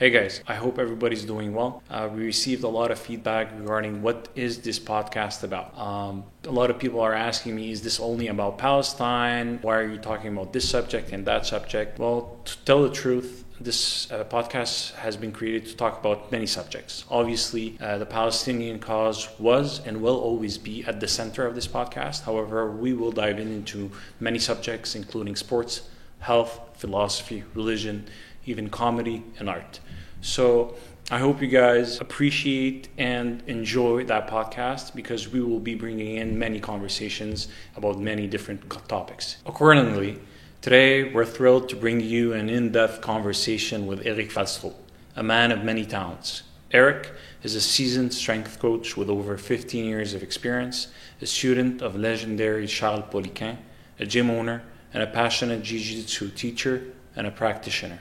Hey guys, I hope everybody's doing well. We received a lot of feedback regarding what is this podcast about. A lot of people are asking me, is this only about Palestine? Why are you talking about this subject and that subject? Well, to tell the truth, this podcast has been created to talk about many subjects. Obviously, the Palestinian cause was and will always be at the center of this podcast. However, we will dive into many subjects, including sports, health, philosophy, religion, even comedy and art. So I hope you guys appreciate and enjoy that podcast because we will be bringing in many conversations about many different topics. Accordingly, today we're thrilled to bring you an in-depth conversation with Eric Falstro, a man of many talents. Eric is a seasoned strength coach with over 15 years of experience, a student of legendary Charles Poliquin, a gym owner, and a passionate jiu-jitsu teacher and a practitioner.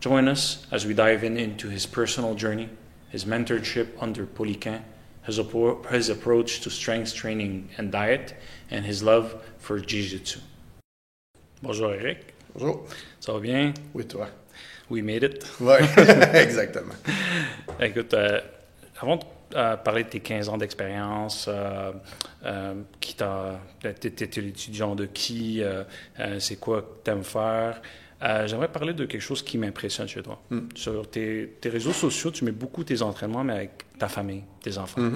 Join us as we dive into his personal journey, his mentorship under Poliquin, his approach to strength training and diet, and his love for jiu-jitsu. Bonjour Eric. Bonjour. Ça va bien? Oui, toi. We made it. Oui, exactement. Écoute, avant de parler de tes 15 ans d'expérience, t'es l'étudiant de qui, c'est quoi que t'aimes faire, j'aimerais parler de quelque chose qui m'impressionne chez toi. Sur tes réseaux sociaux, tu mets beaucoup tes entraînements, mais avec ta famille, tes enfants.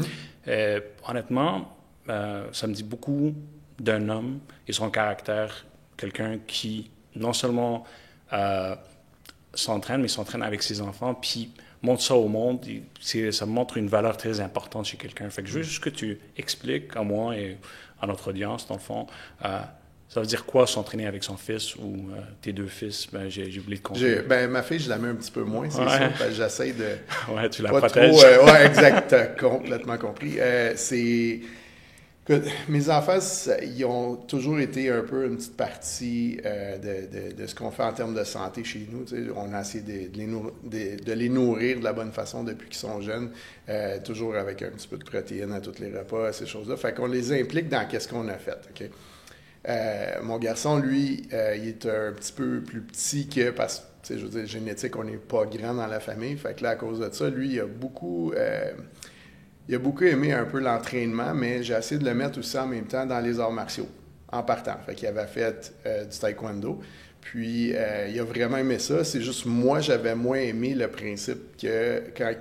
Honnêtement, ça me dit beaucoup d'un homme et son caractère, quelqu'un qui non seulement s'entraîne, mais s'entraîne avec ses enfants, puis montre ça au monde. Ça montre une valeur très importante chez quelqu'un. Fait que je veux juste que tu expliques à moi et à notre audience, dans le fond, ça veut dire quoi s'entraîner avec son fils ou tes deux fils? J'ai oublié de compter. Ma fille, je la mets un petit peu moins, c'est ça. J'essaie de... Ouais, tu la pas protèges. Trop, ouais, exact, t'as complètement compris. Écoute, mes enfants, ils ont toujours été un peu une petite partie de ce qu'on fait en termes de santé chez nous. Tu sais, on a essayé de les nourrir de la bonne façon depuis qu'ils sont jeunes, toujours avec un petit peu de protéines à tous les repas, ces choses-là. Fait qu'on les implique dans qu'est-ce qu'on a fait, OK? Mon garçon, lui, il est un petit peu plus petit que... Parce que, tu sais, je veux dire, génétique, on n'est pas grand dans la famille. Fait que là, à cause de ça, lui, il a beaucoup aimé un peu l'entraînement, mais j'ai essayé de le mettre aussi en même temps dans les arts martiaux, en partant. Fait qu'il avait fait du taekwondo. Puis, il a vraiment aimé ça. C'est juste moi, j'avais moins aimé le principe que quand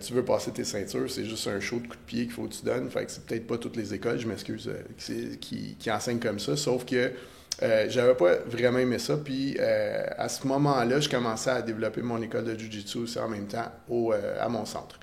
tu veux passer tes ceintures, c'est juste un show de coups de pied qu'il faut que tu donnes. Fait que c'est peut-être pas toutes les écoles, je m'excuse, qui enseignent comme ça. Sauf que j'avais pas vraiment aimé ça. Puis, à ce moment-là, je commençais à développer mon école de jiu-jitsu aussi en même temps à mon centre.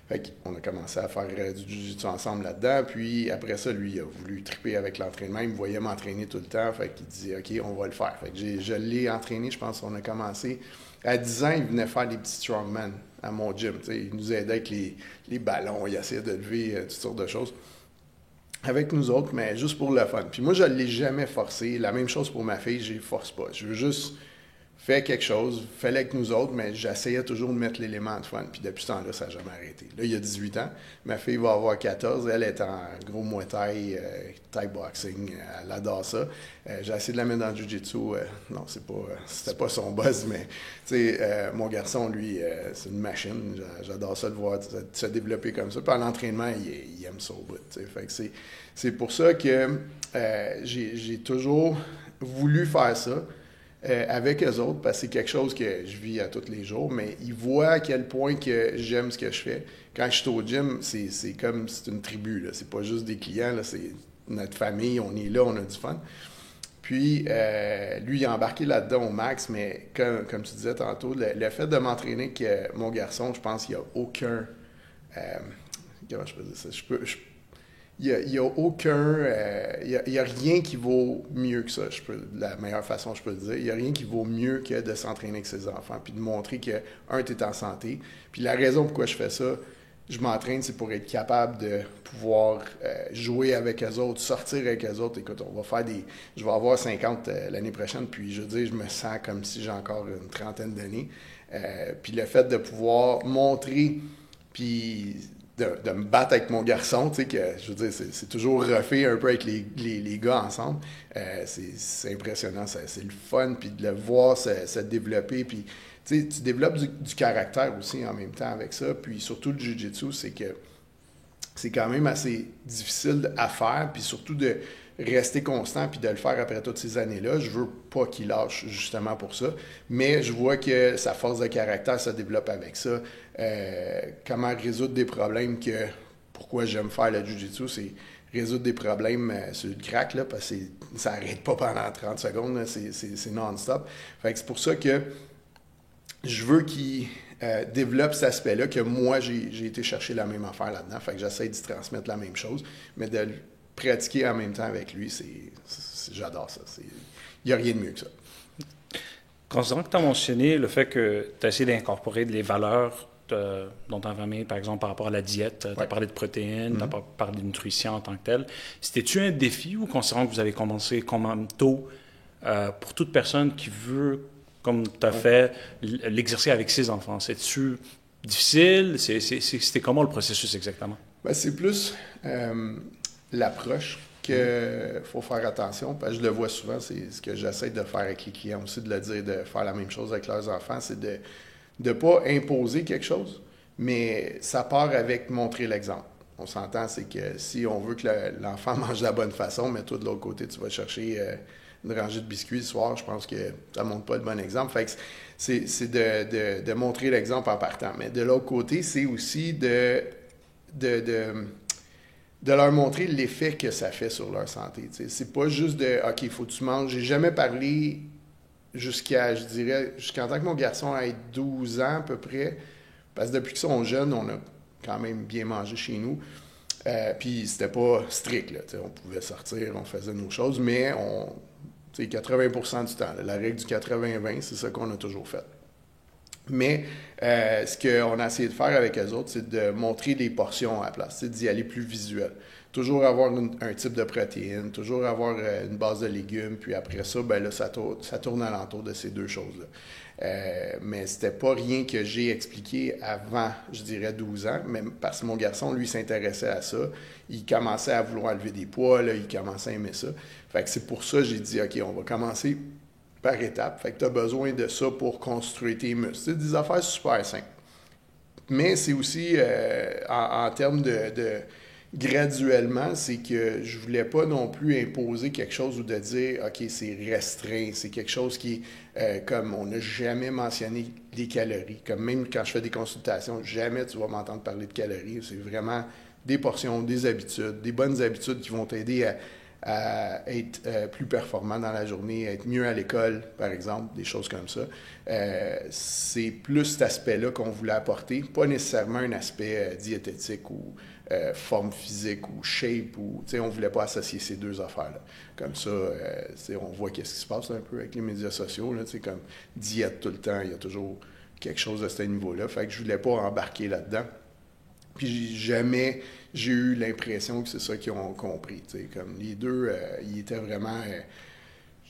Fait qu'on a commencé à faire du jiu-jitsu ensemble là-dedans. Puis après ça, lui, il a voulu triper avec l'entraînement. Il me voyait m'entraîner tout le temps. Fait qu'il disait, OK, on va le faire. Fait que je l'ai entraîné. Je pense qu'on a commencé. À 10 ans, il venait faire des petits strongman à mon gym. T'sais, il nous aidait avec les ballons. Il essayait de lever toutes sortes de choses avec nous autres, mais juste pour le fun. Puis moi, je ne l'ai jamais forcé. La même chose pour ma fille, je ne force pas. Je veux juste... Fais quelque chose, fais-le avec nous autres, mais j'essayais toujours de mettre l'élément de fun. Puis depuis ce temps-là, ça n'a jamais arrêté. Là, il y a 18 ans. Ma fille va avoir 14. Elle est en gros Muay Thai, Thai boxing. Elle adore ça. J'ai essayé de la mettre dans le jiu-jitsu. Non, c'était pas son buzz, mais tu sais, mon garçon, lui, c'est une machine. J'adore ça de voir se développer comme ça. Puis à l'entraînement, il aime ça au bout. Fait que c'est pour ça que j'ai toujours voulu faire ça. Avec eux autres, parce que c'est quelque chose que je vis à tous les jours, mais ils voient à quel point que j'aime ce que je fais. Quand je suis au gym, c'est comme c'est une tribu, là. C'est pas juste des clients, là, c'est notre famille, on est là, on a du fun. Puis, lui, il a embarqué là-dedans au max, mais comme tu disais tantôt, le fait de m'entraîner avec mon garçon, je pense qu'il n'y a aucun... comment je peux dire ça? Il n'y a aucun... il y a rien qui vaut mieux que ça, la meilleure façon je peux le dire. Il n'y a rien qui vaut mieux que de s'entraîner avec ses enfants, puis de montrer que, tu es en santé. Puis la raison pourquoi je fais ça, je m'entraîne, c'est pour être capable de pouvoir jouer avec eux autres, sortir avec eux autres. Écoute, je vais avoir 50 l'année prochaine, puis je veux dire, je me sens comme si j'ai encore une trentaine d'années. Puis le fait de pouvoir montrer, puis... De me battre avec mon garçon, tu sais, que je veux dire, c'est toujours refait un peu avec les gars ensemble. C'est impressionnant, c'est le fun, puis de le voir se développer, puis tu développes du caractère aussi en même temps avec ça. Puis surtout le jiu-jitsu, c'est que c'est quand même assez difficile à faire, puis surtout de rester constant puis de le faire après toutes ces années-là. Je veux pas qu'il lâche justement pour ça, mais je vois que sa force de caractère se développe avec ça. Comment résoudre des problèmes pourquoi j'aime faire le jiu-jitsu, c'est résoudre des problèmes sur le crack, là, parce que ça n'arrête pas pendant 30 secondes, là, c'est non-stop. Fait que c'est pour ça que je veux qu'il développe cet aspect-là, que moi, j'ai été chercher la même affaire là-dedans. Fait que j'essaie de transmettre la même chose, mais de le pratiquer en même temps avec lui, j'adore ça. Il n'y a rien de mieux que ça. Considérant que tu as mentionné le fait que tu as essayé d'incorporer les valeurs dans ta famille, par exemple, par rapport à la diète, tu as parlé de protéines, tu as parlé de nutrition en tant que telle. C'était-tu un défi ou considérant que vous avez commencé quand même tôt pour toute personne qui veut, comme tu as fait, l'exercer avec ses enfants? C'est-tu difficile? C'était comment le processus exactement? Ben, c'est plus l'approche qu'il faut faire attention, parce que je le vois souvent, c'est ce que j'essaie de faire avec les clients aussi, de le dire, de faire la même chose avec leurs enfants, c'est de ne pas imposer quelque chose, mais ça part avec montrer l'exemple. On s'entend, c'est que si on veut que l'enfant mange de la bonne façon, mais toi, de l'autre côté, tu vas chercher une rangée de biscuits le soir, je pense que ça ne montre pas le bon exemple. Fait que c'est de montrer l'exemple en partant. Mais de l'autre côté, c'est aussi de leur montrer l'effet que ça fait sur leur santé. T'sais. C'est pas juste de « OK, il faut que tu manges ». J'ai jamais parlé jusqu'à temps que mon garçon ait 12 ans à peu près, parce que depuis qu'ils sont jeunes, on a quand même bien mangé chez nous. Puis c'était pas strict, là, on pouvait sortir, on faisait nos choses, mais 80% du temps, là, la règle du 80-20, c'est ça qu'on a toujours fait. Mais ce qu'on a essayé de faire avec eux autres, c'est de montrer des portions à la place, d'y aller plus visuel. Toujours avoir un type de protéines, toujours avoir une base de légumes, puis après ça, ben là, ça tourne alentour de ces deux choses-là. Mais c'était pas rien que j'ai expliqué avant, je dirais, 12 ans, mais parce que mon garçon, lui, s'intéressait à ça. Il commençait à vouloir lever des poids, là, il commençait à aimer ça. Fait que c'est pour ça que j'ai dit, OK, on va commencer par étapes. Fait que tu as besoin de ça pour construire tes muscles. C'est des affaires super simples. Mais c'est aussi, en termes de graduellement, c'est que je voulais pas non plus imposer quelque chose ou de dire, OK, c'est restreint, c'est quelque chose qui est, comme on n'a jamais mentionné les calories. Comme même quand je fais des consultations, jamais tu vas m'entendre parler de calories. C'est vraiment des portions, des habitudes, des bonnes habitudes qui vont t'aider à être plus performant dans la journée, à être mieux à l'école, par exemple, des choses comme ça. C'est plus cet aspect-là qu'on voulait apporter, pas nécessairement un aspect diététique ou forme physique ou shape, ou on ne voulait pas associer ces deux affaires-là. Comme ça, on voit qu'est-ce qui se passe un peu avec les médias sociaux, là, comme diète tout le temps, il y a toujours quelque chose de ce niveau-là. Fait que je ne voulais pas embarquer là-dedans. Puis jamais j'ai eu l'impression que c'est ça qu'ils ont compris. T'sais. Comme les deux, ils étaient vraiment,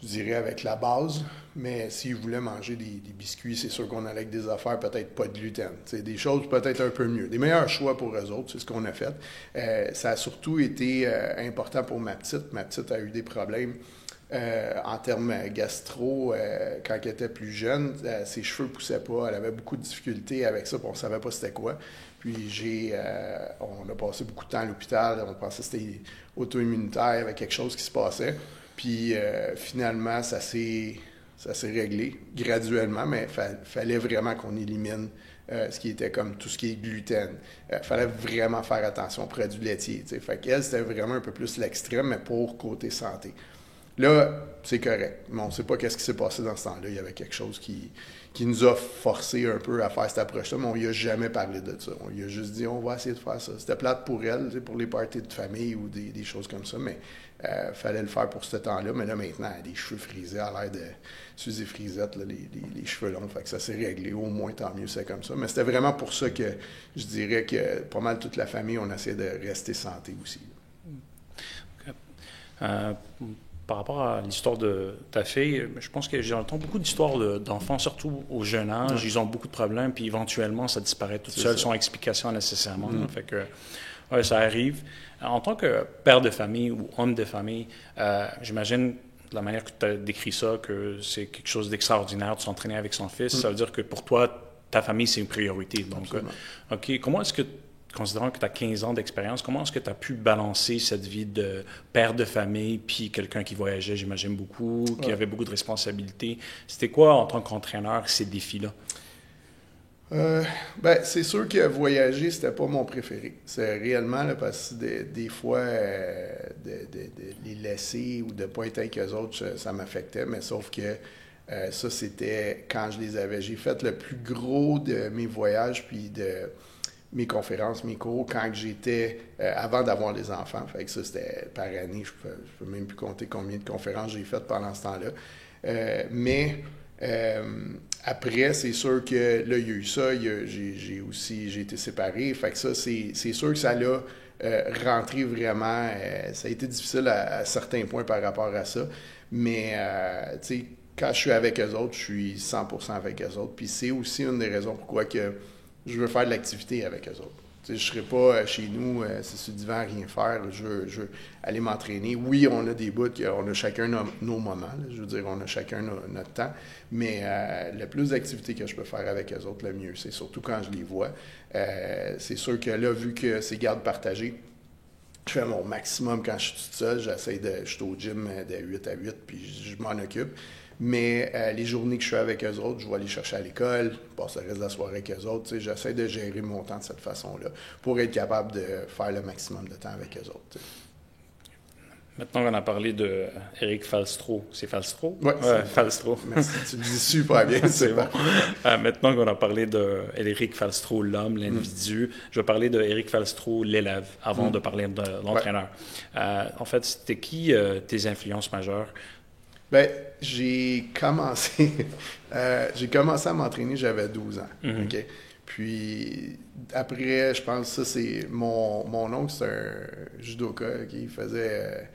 je dirais, avec la base, mais s'ils voulaient manger des biscuits, c'est sûr qu'on allait avec des affaires peut-être pas de gluten. T'sais, des choses peut-être un peu mieux. Des meilleurs choix pour eux autres, c'est ce qu'on a fait. Ça a surtout été important pour ma petite. Ma petite a eu des problèmes en termes gastro, quand elle était plus jeune, ses cheveux ne poussaient pas, elle avait beaucoup de difficultés avec ça, puis on ne savait pas c'était quoi. Puis on a passé beaucoup de temps à l'hôpital, on pensait que c'était auto-immunitaire, il y avait quelque chose qui se passait. Puis finalement, ça s'est réglé graduellement, mais il fallait vraiment qu'on élimine ce qui était comme tout ce qui est gluten. Il fallait vraiment faire attention aux produits laitiers. T'sais. Fait qu'elle, c'était vraiment un peu plus l'extrême, mais pour côté santé. Là, c'est correct, mais on ne sait pas qu'est-ce qui s'est passé dans ce temps-là. Il y avait quelque chose qui nous a forcé un peu à faire cette approche-là, mais on lui a jamais parlé de ça. On lui a juste dit, on va essayer de faire ça. C'était plate pour elle, pour les parties de famille ou des choses comme ça, mais il fallait le faire pour ce temps-là. Mais là, maintenant, elle a des cheveux frisés, à l'air de Suzy Frisette, là, les cheveux longs. Fait que ça s'est réglé. Au moins, tant mieux, c'est comme ça. Mais c'était vraiment pour ça que je dirais que pas mal toute la famille, on essayait de rester santé aussi. Par rapport à l'histoire de ta fille, je pense que j'entends beaucoup d'histoires d'enfants, surtout au jeune âge. Ouais. Ils ont beaucoup de problèmes, puis éventuellement, ça disparaît tout seul, sans explication nécessairement. Fait que, ouais, ça arrive. En tant que père de famille ou homme de famille, j'imagine de la manière que tu as décrit ça, que c'est quelque chose d'extraordinaire de s'entraîner avec son fils, ça veut dire que pour toi, ta famille, c'est une priorité. Donc, OK, comment est-ce que, considérant que tu as 15 ans d'expérience, comment est-ce que tu as pu balancer cette vie de père de famille puis quelqu'un qui voyageait, j'imagine, beaucoup, qui avait beaucoup de responsabilités? C'était quoi, en tant qu'entraîneur, ces défis-là? C'est sûr que voyager, c'était pas mon préféré. C'est réellement, là, parce que des fois, de les laisser ou de ne pas être avec eux autres, ça m'affectait. Mais sauf que ça, c'était quand je les avais. J'ai fait le plus gros de mes voyages puis de mes conférences, mes cours, quand j'étais, avant d'avoir les enfants. Fait que ça, c'était par année. Je peux même plus compter combien de conférences j'ai faites pendant ce temps-là. Après, c'est sûr que là, il y a eu ça, j'ai été séparé, fait que ça, c'est sûr que ça l'a rentré vraiment, ça a été difficile à certains points par rapport à ça, mais tu sais, quand je suis avec eux autres, je suis 100% avec eux autres, puis c'est aussi une des raisons pourquoi que je veux faire de l'activité avec eux autres. Je ne serai pas chez nous, c'est sur le divan, rien faire. Je veux aller m'entraîner. Oui, on a des bouts, on a chacun nos moments. Là, je veux dire, on a chacun notre temps. Mais le plus d'activités que je peux faire avec eux autres, le mieux. C'est surtout quand je les vois. C'est sûr que là, vu que c'est garde partagée, je fais mon maximum quand je suis tout seul. Je suis au gym de 8 à 8, puis je m'en occupe. Mais les journées que je suis avec eux autres, je vais aller chercher à l'école, je passe le reste de la soirée avec eux autres. J'essaie de gérer mon temps de cette façon-là pour être capable de faire le maximum de temps avec eux autres. T'sais. Maintenant qu'on a parlé de Eric Falstro, c'est Falstro? Oui, Falstro. Merci, tu le dis super bien. C'est bon. Maintenant qu'on a parlé de Eric Falstro, l'homme, l'individu, je vais parler de Eric Falstro, l'élève, avant de parler de l'entraîneur. En fait, c'était qui tes influences majeures? J'ai commencé à m'entraîner, j'avais 12 ans. Okay? Puis après, je pense que ça, c'est mon oncle, c'est un judoka qui faisait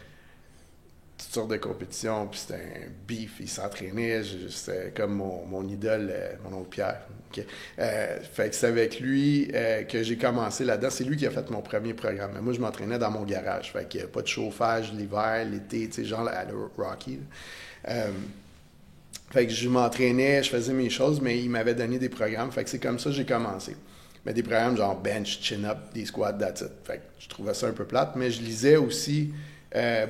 toutes sortes de compétitions, puis c'était un beef, il s'entraînait, c'était comme mon idole, mon oncle Pierre. Okay? Fait que c'est avec lui que j'ai commencé là-dedans. C'est lui qui a fait mon premier programme. Mais moi, je m'entraînais dans mon garage. Fait qu'il n'y a pas de chauffage l'hiver, l'été, tu sais, genre à la Rocky. Fait que je m'entraînais, je faisais mes choses, mais il m'avait donné des programmes. Fait que c'est comme ça que j'ai commencé. Mais des programmes genre bench, chin-up, des squats, that's it. Fait que je trouvais ça un peu plate, mais je lisais aussi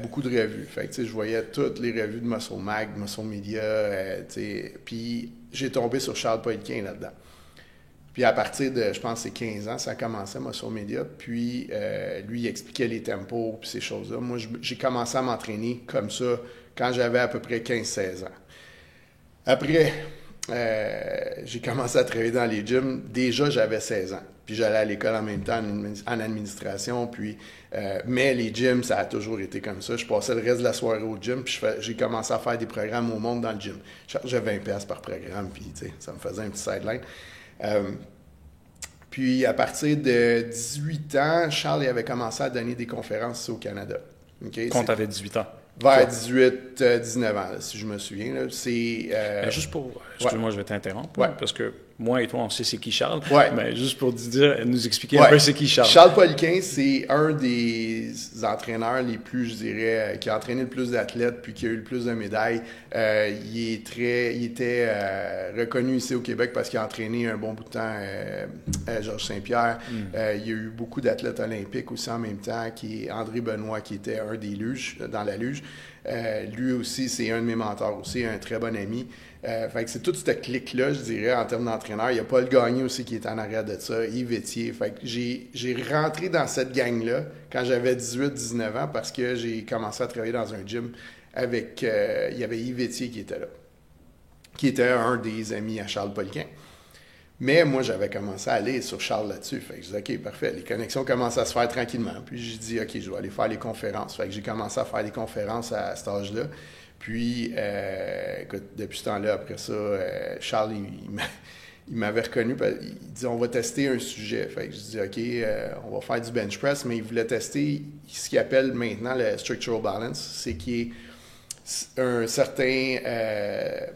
beaucoup de revues. Fait que, je voyais toutes les revues de Muscle Mag, Muscle Media, puis j'ai tombé sur Charles Poliquin là-dedans. Puis à partir de, je pense, c'est 15 ans, ça a commencé, Muscle Media. Puis lui, il expliquait les tempos puis ces choses-là. Moi, j'ai commencé à m'entraîner comme ça quand j'avais à peu près 15-16 ans. Après, j'ai commencé à travailler dans les gyms. Déjà, j'avais 16 ans. Puis j'allais à l'école en même temps en administration. Puis, mais les gyms, ça a toujours été comme ça. Je passais le reste de la soirée au gym. Puis j'ai commencé à faire des programmes au monde dans le gym. Je chargeais 20$ par programme. Puis, ça me faisait un petit sideline. Puis à partir de 18 ans, Charles avait commencé à donner des conférences ici au Canada. Okay? Quand tu avais 18 ans? Vers 18-19 ans, là, si je me souviens. Là. Juste pour... Excuse-moi, je vais t'interrompre. Parce que moi et toi, on sait c'est qui Charles. Mais juste pour nous expliquer un peu c'est qui Charles. Charles Poliquin, c'est un des entraîneurs les plus, je dirais, qui a entraîné le plus d'athlètes puis qui a eu le plus de médailles. Il était reconnu ici au Québec parce qu'il a entraîné un bon bout de temps Georges Saint-Pierre. Il y a eu beaucoup d'athlètes olympiques aussi en même temps, qui est André Benoît, qui était un des luges, dans la luge. Lui aussi, c'est un de mes mentors aussi, un très bon ami. Fait que c'est toute cette clique-là, je dirais, en termes d'entraîneur. Il y a Paul Gagné aussi qui est en arrière de ça, Yves Etier. Fait que j'ai rentré dans cette gang-là quand j'avais 18-19 ans parce que j'ai commencé à travailler dans un gym avec... il y avait Yves Etier qui était là, qui était un des amis à Charles Poliquin. Mais moi, j'avais commencé à aller sur Charles là-dessus. Fait que je disais, OK, parfait, les connexions commencent à se faire tranquillement. Puis j'ai dit, OK, je vais aller faire les conférences. Fait que j'ai commencé à faire les conférences à cet âge-là. Puis, écoute, depuis ce temps-là, après ça, Charles, il m'avait reconnu. Il dit, on va tester un sujet. Fait que je dis, OK, on va faire du bench press. Mais il voulait tester ce qu'il appelle maintenant le structural balance. C'est qu'il y ait un certain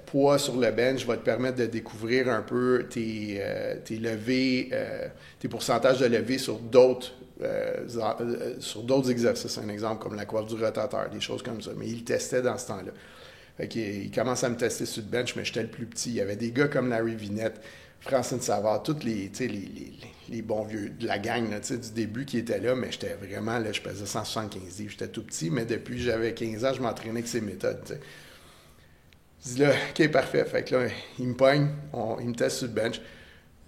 poids sur le bench va te permettre de découvrir un peu tes levées, tes pourcentages de levées sur d'autres sur d'autres exercices, un exemple comme la coiffe du rotateur, des choses comme ça. Mais il testait dans ce temps-là. Fait qu'il commence à me tester sur le bench, mais j'étais le plus petit. Il y avait des gars comme Larry Vinette, Francine Savard, tous les bons vieux de la gang là, du début qui étaient là, mais j'étais vraiment, là, je pesais 175 livres, j'étais tout petit, mais depuis que j'avais 15 ans, je m'entraînais avec ces méthodes. T'sais. Je dis là, OK, parfait. Fait que là, il me pogne, il me teste sur le bench,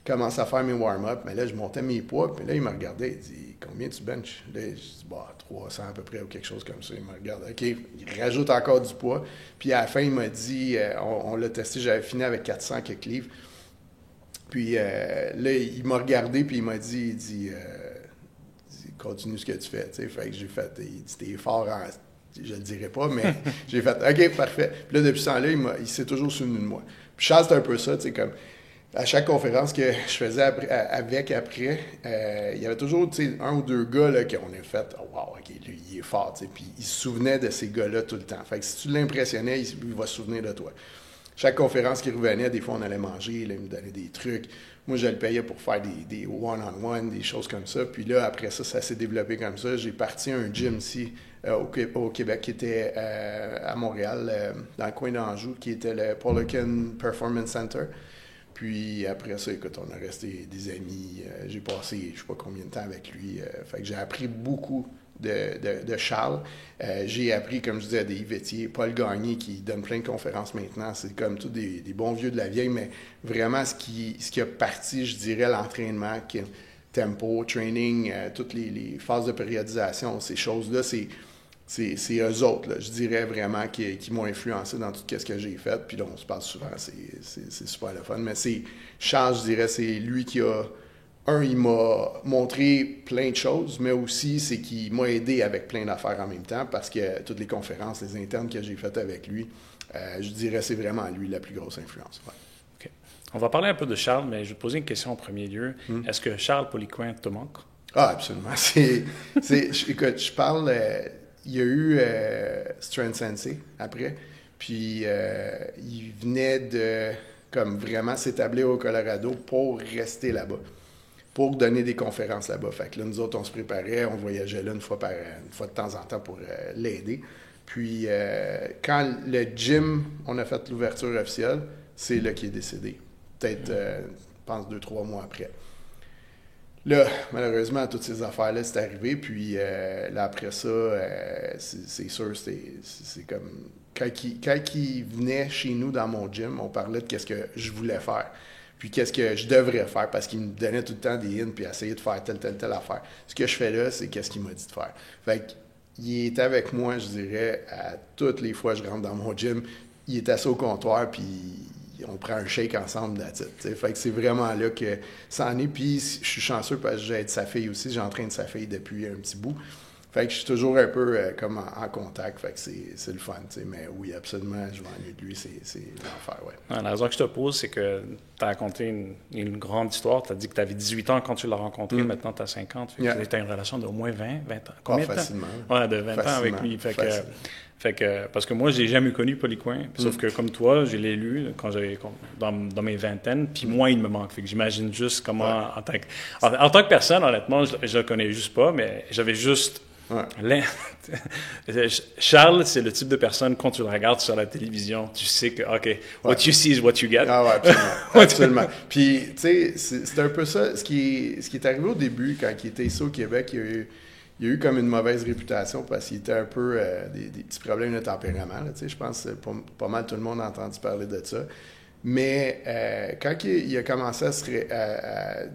commence à faire mes warm-up, mais là, je montais mes poids, puis là, il me regardait, il dit, combien tu benches? Là, je dis, 300 à peu près, ou quelque chose comme ça. Il me regarde, OK, il rajoute encore du poids, puis à la fin, il m'a dit, on l'a testé, j'avais fini avec 400 quelques livres. Puis là, il m'a regardé, puis il m'a dit, continue ce que tu fais. T'sais. Fait que j'ai fait, il dit, t'es fort en. Je le dirai pas, mais j'ai fait, OK, parfait. Puis là, depuis ce temps-là, il s'est toujours souvenu de moi. Puis Charles, c'est un peu ça, tu sais, comme à chaque conférence que je faisais après, il y avait toujours, tu sais, un ou deux gars là, qu'on a fait, oh, wow, OK, lui, il est fort, tu sais. Puis il se souvenait de ces gars-là tout le temps. Fait que si tu l'impressionnais, il va se souvenir de toi. Chaque conférence qui revenait, des fois, on allait manger, il me donnait des trucs. Moi, je le payais pour faire des one-on-one, des choses comme ça. Puis là, après ça, ça s'est développé comme ça. J'ai parti à un gym ici au Québec qui était à Montréal, dans le coin d'Anjou, qui était le Polican Performance Center. Puis après ça, écoute, on a resté des amis. J'ai passé je ne sais pas combien de temps avec lui. Fait que j'ai appris beaucoup de Charles. J'ai appris, comme je disais, des Yvettier, Paul Gagné, qui donne plein de conférences maintenant. C'est comme tous des bons vieux de la vieille, mais vraiment ce qui a parti, je dirais, l'entraînement, tempo, training, toutes les phases de périodisation, ces choses-là, c'est eux autres, là, je dirais vraiment, qui m'ont influencé dans tout ce que j'ai fait. Puis là, on se parle souvent, c'est super le fun. Mais c'est Charles, je dirais, c'est lui qui a... il m'a montré plein de choses, mais aussi, c'est qu'il m'a aidé avec plein d'affaires en même temps parce que toutes les conférences, les internes que j'ai faites avec lui, je dirais, c'est vraiment lui la plus grosse influence. Ouais. OK. On va parler un peu de Charles, mais je vais te poser une question en premier lieu. Est-ce que Charles Poliquin te manque? Ah, absolument. Écoute, je parle... il y a eu Strength Sensei après, puis il venait de comme vraiment s'établir au Colorado pour rester là-bas, pour donner des conférences là-bas. Fait que là, nous autres, on se préparait, on voyageait là une fois de temps en temps pour l'aider. Puis quand le gym, on a fait l'ouverture officielle, c'est là qu'il est décédé. Peut-être, je pense, 2-3 mois après. Là, malheureusement, toutes ces affaires-là, c'est arrivé. Puis là, après ça, c'est sûr, c'est comme... Quand il venait chez nous dans mon gym, on parlait de qu'est-ce que je voulais faire. Puis qu'est-ce que je devrais faire, parce qu'il me donnait tout le temps des hints, puis essayer de faire telle affaire. Ce que je fais là, c'est qu'est-ce qu'il m'a dit de faire. Fait qu'il était avec moi, je dirais, à toutes les fois que je rentre dans mon gym. Il était assis au comptoir, puis... on prend un shake ensemble là-dessus. Fait que c'est vraiment là que ça en est. Puis je suis chanceux parce que j'aide sa fille aussi. J'entraîne sa fille depuis un petit bout. Fait que je suis toujours un peu comme en contact. Fait que c'est le fun. Mais oui, absolument, je m'ennuie de lui. C'est l'enfer, ouais. La raison que je te pose, c'est que tu as raconté une grande histoire. Tu as dit que tu avais 18 ans quand tu l'as rencontré. Maintenant, tu as 50. Fait que tu as une relation d'au moins 20 ans. Combien de temps? Facilement. Ouais, de 20 ans avec lui. Fait que, parce que moi, je l'ai jamais connu, Poliquin. Sauf que, comme toi, je l'ai lu quand j'avais dans mes vingtaines. Puis moi, il me manque. Fait que j'imagine juste comment, en tant que personne, honnêtement, je le connais juste pas, mais j'avais juste... Ouais. Charles, c'est le type de personne, quand tu le regardes sur la télévision, tu sais que, OK, what you see is what you get. Ah ouais, absolument. Absolument. Puis, tu sais, c'est un peu ça. Ce qui est arrivé au début, quand il était ici au Québec, il y a eu comme une mauvaise réputation parce qu'il était un peu des petits problèmes de tempérament. Là, je pense que pas mal tout le monde a entendu parler de ça. Mais quand il a commencé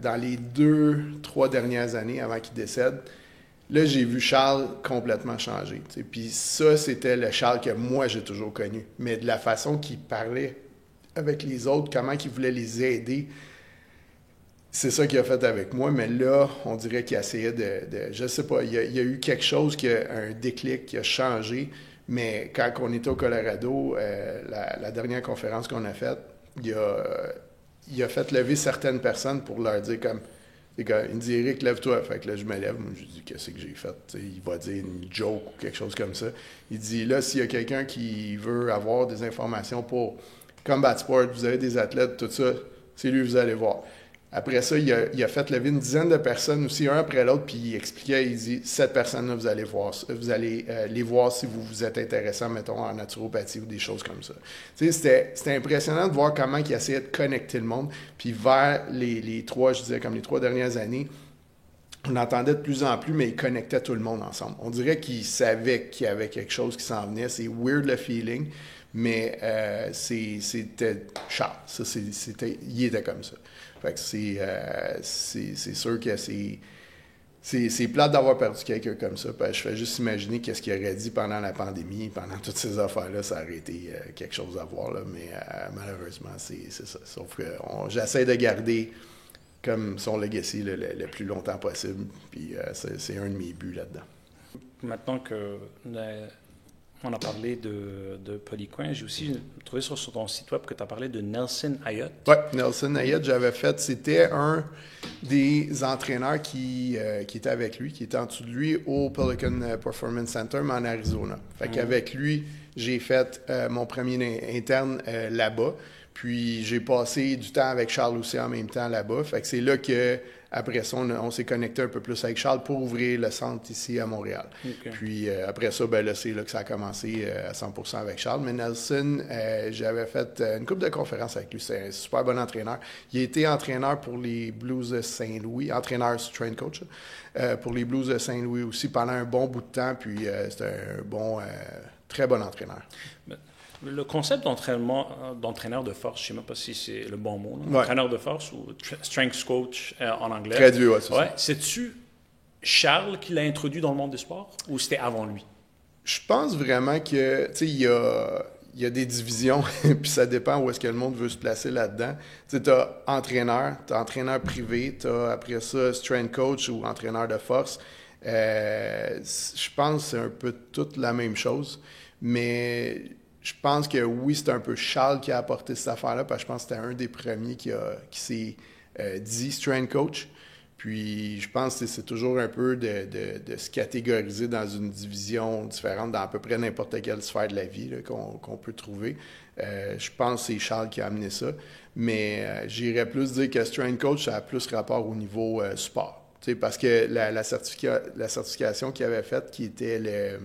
dans les 2-3 dernières années avant qu'il décède, là, j'ai vu Charles complètement changer. T'sais. Puis ça, c'était le Charles que moi, j'ai toujours connu. Mais de la façon qu'il parlait avec les autres, comment il voulait les aider, c'est ça qu'il a fait avec moi. Mais là, on dirait qu'il essayait je sais pas, il y a eu quelque chose, un déclic qui a changé. Mais quand on était au Colorado, la dernière conférence qu'on a faite, il a fait lever certaines personnes pour leur dire comme... Il me dit, Éric, lève-toi. Fait que là, je me lève. Moi, je dis, qu'est-ce que j'ai fait? T'sais, il va dire une joke ou quelque chose comme ça. Il dit, là, s'il y a quelqu'un qui veut avoir des informations pour Combat Sport, vous avez des athlètes, tout ça, c'est lui que vous allez voir. Après ça, il a fait lever une dizaine de personnes aussi, un après l'autre, puis il expliquait, il dit, cette personne-là, vous allez les voir si vous êtes intéressant, mettons, en naturopathie ou des choses comme ça. Tu sais, c'était impressionnant de voir comment il essayait de connecter le monde. Puis vers les 3 dernières années, on entendait de plus en plus, mais il connectait tout le monde ensemble. On dirait qu'il savait qu'il y avait quelque chose qui s'en venait. C'est weird le feeling, mais c'était Charles. Ça, il était comme ça. Fait que c'est sûr que c'est plate d'avoir perdu quelqu'un comme ça. Parce que je fais juste imaginer qu'est-ce qu'il aurait dit pendant la pandémie, pendant toutes ces affaires-là, ça aurait été quelque chose à voir. Là, mais malheureusement, c'est ça. Sauf que j'essaie de garder comme son legacy le plus longtemps possible. Puis c'est un de mes buts là-dedans. Maintenant que on a parlé de Poliquin, j'ai aussi trouvé sur ton site web que tu as parlé de Nelson Ayotte. Oui, Nelson Ayotte, c'était un des entraîneurs qui était avec lui, qui était en dessous de lui au Pelican Performance Center, mais en Arizona. Fait qu'avec lui, j'ai fait mon premier interne là-bas. Puis j'ai passé du temps avec Charles aussi en même temps là-bas. Fait que c'est là que après ça, on s'est connecté un peu plus avec Charles pour ouvrir le centre ici à Montréal. Okay. Puis après ça, ben là, c'est là que ça a commencé à 100% avec Charles. Mais Nelson, j'avais fait une couple de conférences avec lui. C'est un super bon entraîneur. Il a été entraîneur pour les Blues de Saint-Louis, entraîneur strength coach pour les Blues de Saint-Louis aussi pendant un bon bout de temps. Puis c'était un très bon entraîneur. Le concept d'entraîneur de force, je ne sais même pas si c'est le bon mot, ouais. Entraîneur de force ou strength coach en anglais. Traduit, oui, c'est ça. C'est-tu Charles qui l'a introduit dans le monde du sport ou c'était avant lui? Je pense vraiment que, tu sais, il y a des divisions, puis ça dépend où est-ce que le monde veut se placer là-dedans. Tu sais, tu as entraîneur privé, tu as après ça strength coach ou entraîneur de force. Je pense que c'est un peu toute la même chose, mais je pense que oui, c'est un peu Charles qui a apporté cette affaire-là, parce que je pense que c'était un des premiers qui s'est dit strength coach. Puis je pense que c'est toujours un peu de se catégoriser dans une division différente dans à peu près n'importe quelle sphère de la vie là, qu'on peut trouver. Je pense que c'est Charles qui a amené ça. Mais j'irais plus dire que strength coach, ça a plus rapport au niveau sport. Parce que la certification qu'il avait faite, qui était le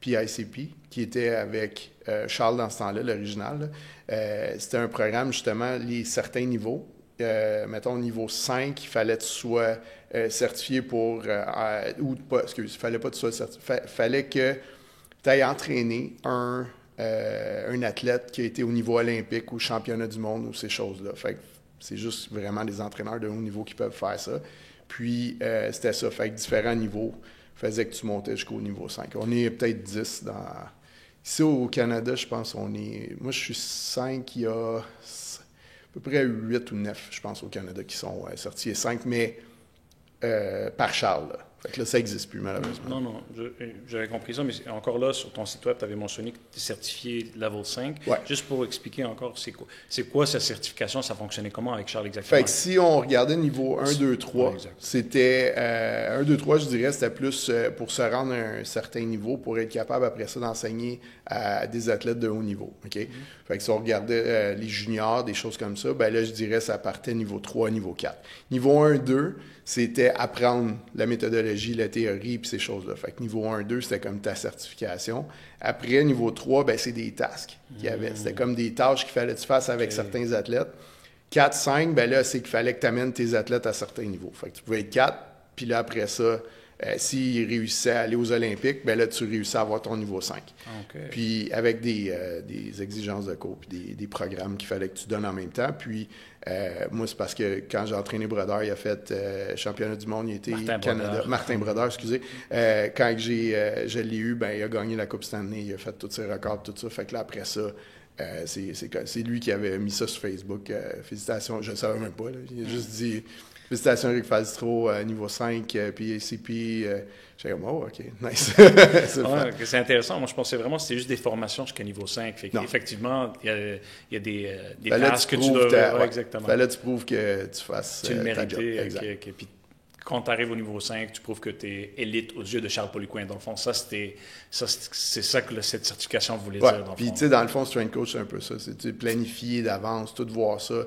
PICP, qui était avec Charles dans ce temps-là, l'original, c'était un programme, justement, certains niveaux. Mettons, niveau 5, il fallait que tu sois certifié pour... fallait pas que tu sois certifié. Fallait que tu ailles entraîner un athlète qui a été au niveau olympique ou championnat du monde ou ces choses-là. Fait que c'est juste vraiment des entraîneurs de haut niveau qui peuvent faire ça. Puis, c'était ça. Fait que différents niveaux faisait que tu montais jusqu'au niveau 5. On est peut-être 10 dans... Ici, au Canada, je pense, on est... Moi, je suis 5, il y a à peu près 8 ou 9, je pense, au Canada qui sont certifiés 5, mais par Charles, là. Fait que là, ça n'existe plus, malheureusement. Non, j'avais compris ça, mais encore là, sur ton site web, tu avais mentionné que tu es certifié Level 5. Ouais. Juste pour expliquer encore, c'est quoi cette certification? Ça fonctionnait comment avec Charles exactement? Fait que si on regardait niveau 1, 2, 3, c'était 1, 2, 3, je dirais, c'était plus pour se rendre à un certain niveau, pour être capable après ça d'enseigner à des athlètes de haut niveau. OK? Fait que si on regardait les juniors, des choses comme ça, ben là, je dirais, ça partait niveau 3, niveau 4. Niveau 1, 2, c'était apprendre la méthodologie, la théorie, puis ces choses-là. Fait que niveau 1, 2, c'était comme ta certification. Après, niveau 3, ben c'est des tasks qu'il y avait. C'était comme des tâches qu'il fallait que tu fasses avec certains athlètes. 4, 5, ben là, c'est qu'il fallait que tu amènes tes athlètes à certains niveaux. Fait que tu pouvais être 4, puis là, après ça, s'ils réussissaient à aller aux Olympiques, ben là, tu réussissais à avoir ton niveau 5. Okay. Puis avec des exigences de cours, puis des programmes qu'il fallait que tu donnes en même temps. Puis moi, c'est parce que quand j'ai entraîné Brodeur, il a fait championnat du monde, il était Martin Brodeur, excusez. Quand je l'ai eu, ben il a gagné la Coupe Stanley, il a fait tous ses records, tout ça. Fait que là, après ça, c'est lui qui avait mis ça sur Facebook. Félicitations, je ne savais même pas. Là. Il a juste dit... Félicitations, Eric Falstro, niveau 5, puis ACP. J'étais comme, oh, OK, nice. C'est intéressant. Moi, je pensais vraiment que c'était juste des formations jusqu'à niveau 5. Fait effectivement, il y a des tasks que tu dois... exactement. Fallait que tu prouves que tu fasses tu le méritais, ta job. Exact. Puis quand tu arrives au niveau 5, tu prouves que tu es élite aux yeux de Charles Poliquin. Dans le fond, c'est ça que cette certification voulait dire. Puis, tu sais, dans le fond, strength coach, c'est un peu ça. C'est planifier d'avance, tout voir ça.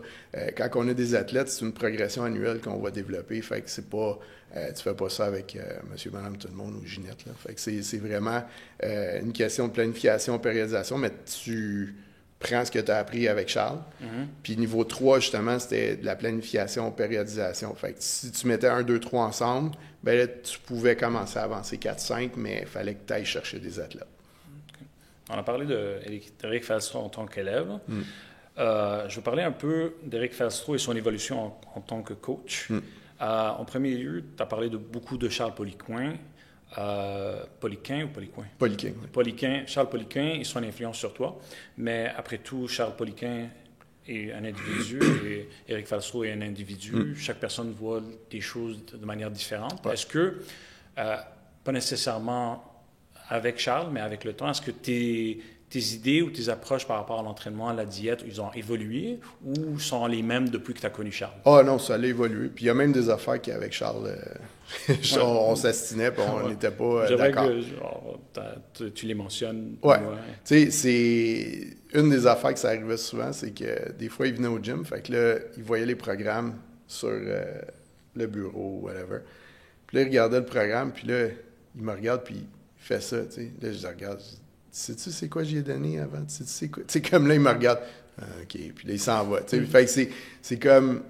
Quand on a des athlètes, c'est une progression annuelle qu'on va développer. Fait que c'est pas... tu fais pas ça avec monsieur, madame, tout le monde ou Ginette. Là. Fait que c'est vraiment une question de planification, périodisation, mais tu prends ce que tu as appris avec Charles. Puis niveau 3, justement, c'était de la planification, périodisation. Fait que si tu mettais 1, 2, 3 ensemble, ben là, tu pouvais commencer à avancer 4, 5, mais il fallait que tu ailles chercher des athlètes. Okay. On a parlé d'Éric Felstra en tant qu'élève. Je vais parler un peu d'Éric Felstra et son évolution en tant que coach. En premier lieu, tu as parlé de beaucoup de Charles Poliquin. Poliquin ou Poliquin? Poliquin, oui. Poliquin, Charles Poliquin et son influence sur toi. Mais après tout, Charles Poliquin est un individu et Éric Felstra est un individu. Chaque personne voit des choses de manière différente. Est-ce que, pas nécessairement avec Charles, mais avec le temps, est-ce que tes idées ou tes approches par rapport à l'entraînement, à la diète, ils ont évolué ou sont les mêmes depuis que tu as connu Charles? Ah non, ça a évolué. Puis il y a même des affaires qu'avec Charles, on s'astinait et on n'était pas d'accord. Tu les mentionnes. Ouais. Tu sais, c'est une des affaires que ça arrivait souvent, c'est que des fois, il venait au gym, fait que là, il voyait les programmes sur le bureau ou whatever. Puis là, il regardait le programme, puis là, il me regarde, puis il fait ça, tu sais. Là, je le regarde, sais-tu c'est quoi j'y ai donné avant? Tu sais quoi? Tu sais, comme là, il me regarde. OK. Puis là, il s'en va. Tu sais, fait que c'est comme...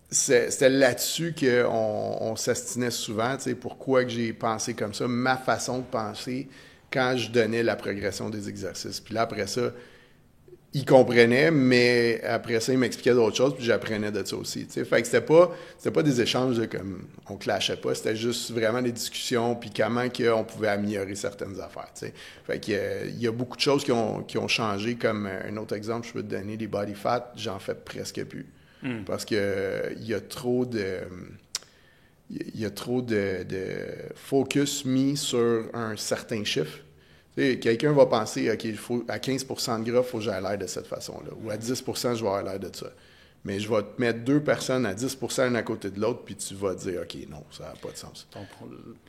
C'était là-dessus qu'on s'astinait souvent. Tu sais, pourquoi que j'ai pensé comme ça, ma façon de penser quand je donnais la progression des exercices. Puis là, après ça, il comprenait, mais après ça, il m'expliquait d'autres choses, puis j'apprenais de ça aussi. Tu sais. Fait que c'était pas des échanges de comme on clashait pas, c'était juste vraiment des discussions, puis comment on pouvait améliorer certaines affaires. Tu sais. Fait que il y a beaucoup de choses qui ont changé, comme un autre exemple, je peux te donner, les body fat, j'en fais presque plus. Parce que il y a trop de focus mis sur un certain chiffre. Quelqu'un va penser, OK, à 15% de gras, il faut que j'aie l'air de cette façon-là. Ou à 10%, je vais avoir l'air de ça. Mais je vais te mettre 2 personnes à 10% l'une à côté de l'autre, puis tu vas dire, OK, non, ça n'a pas de sens. Donc,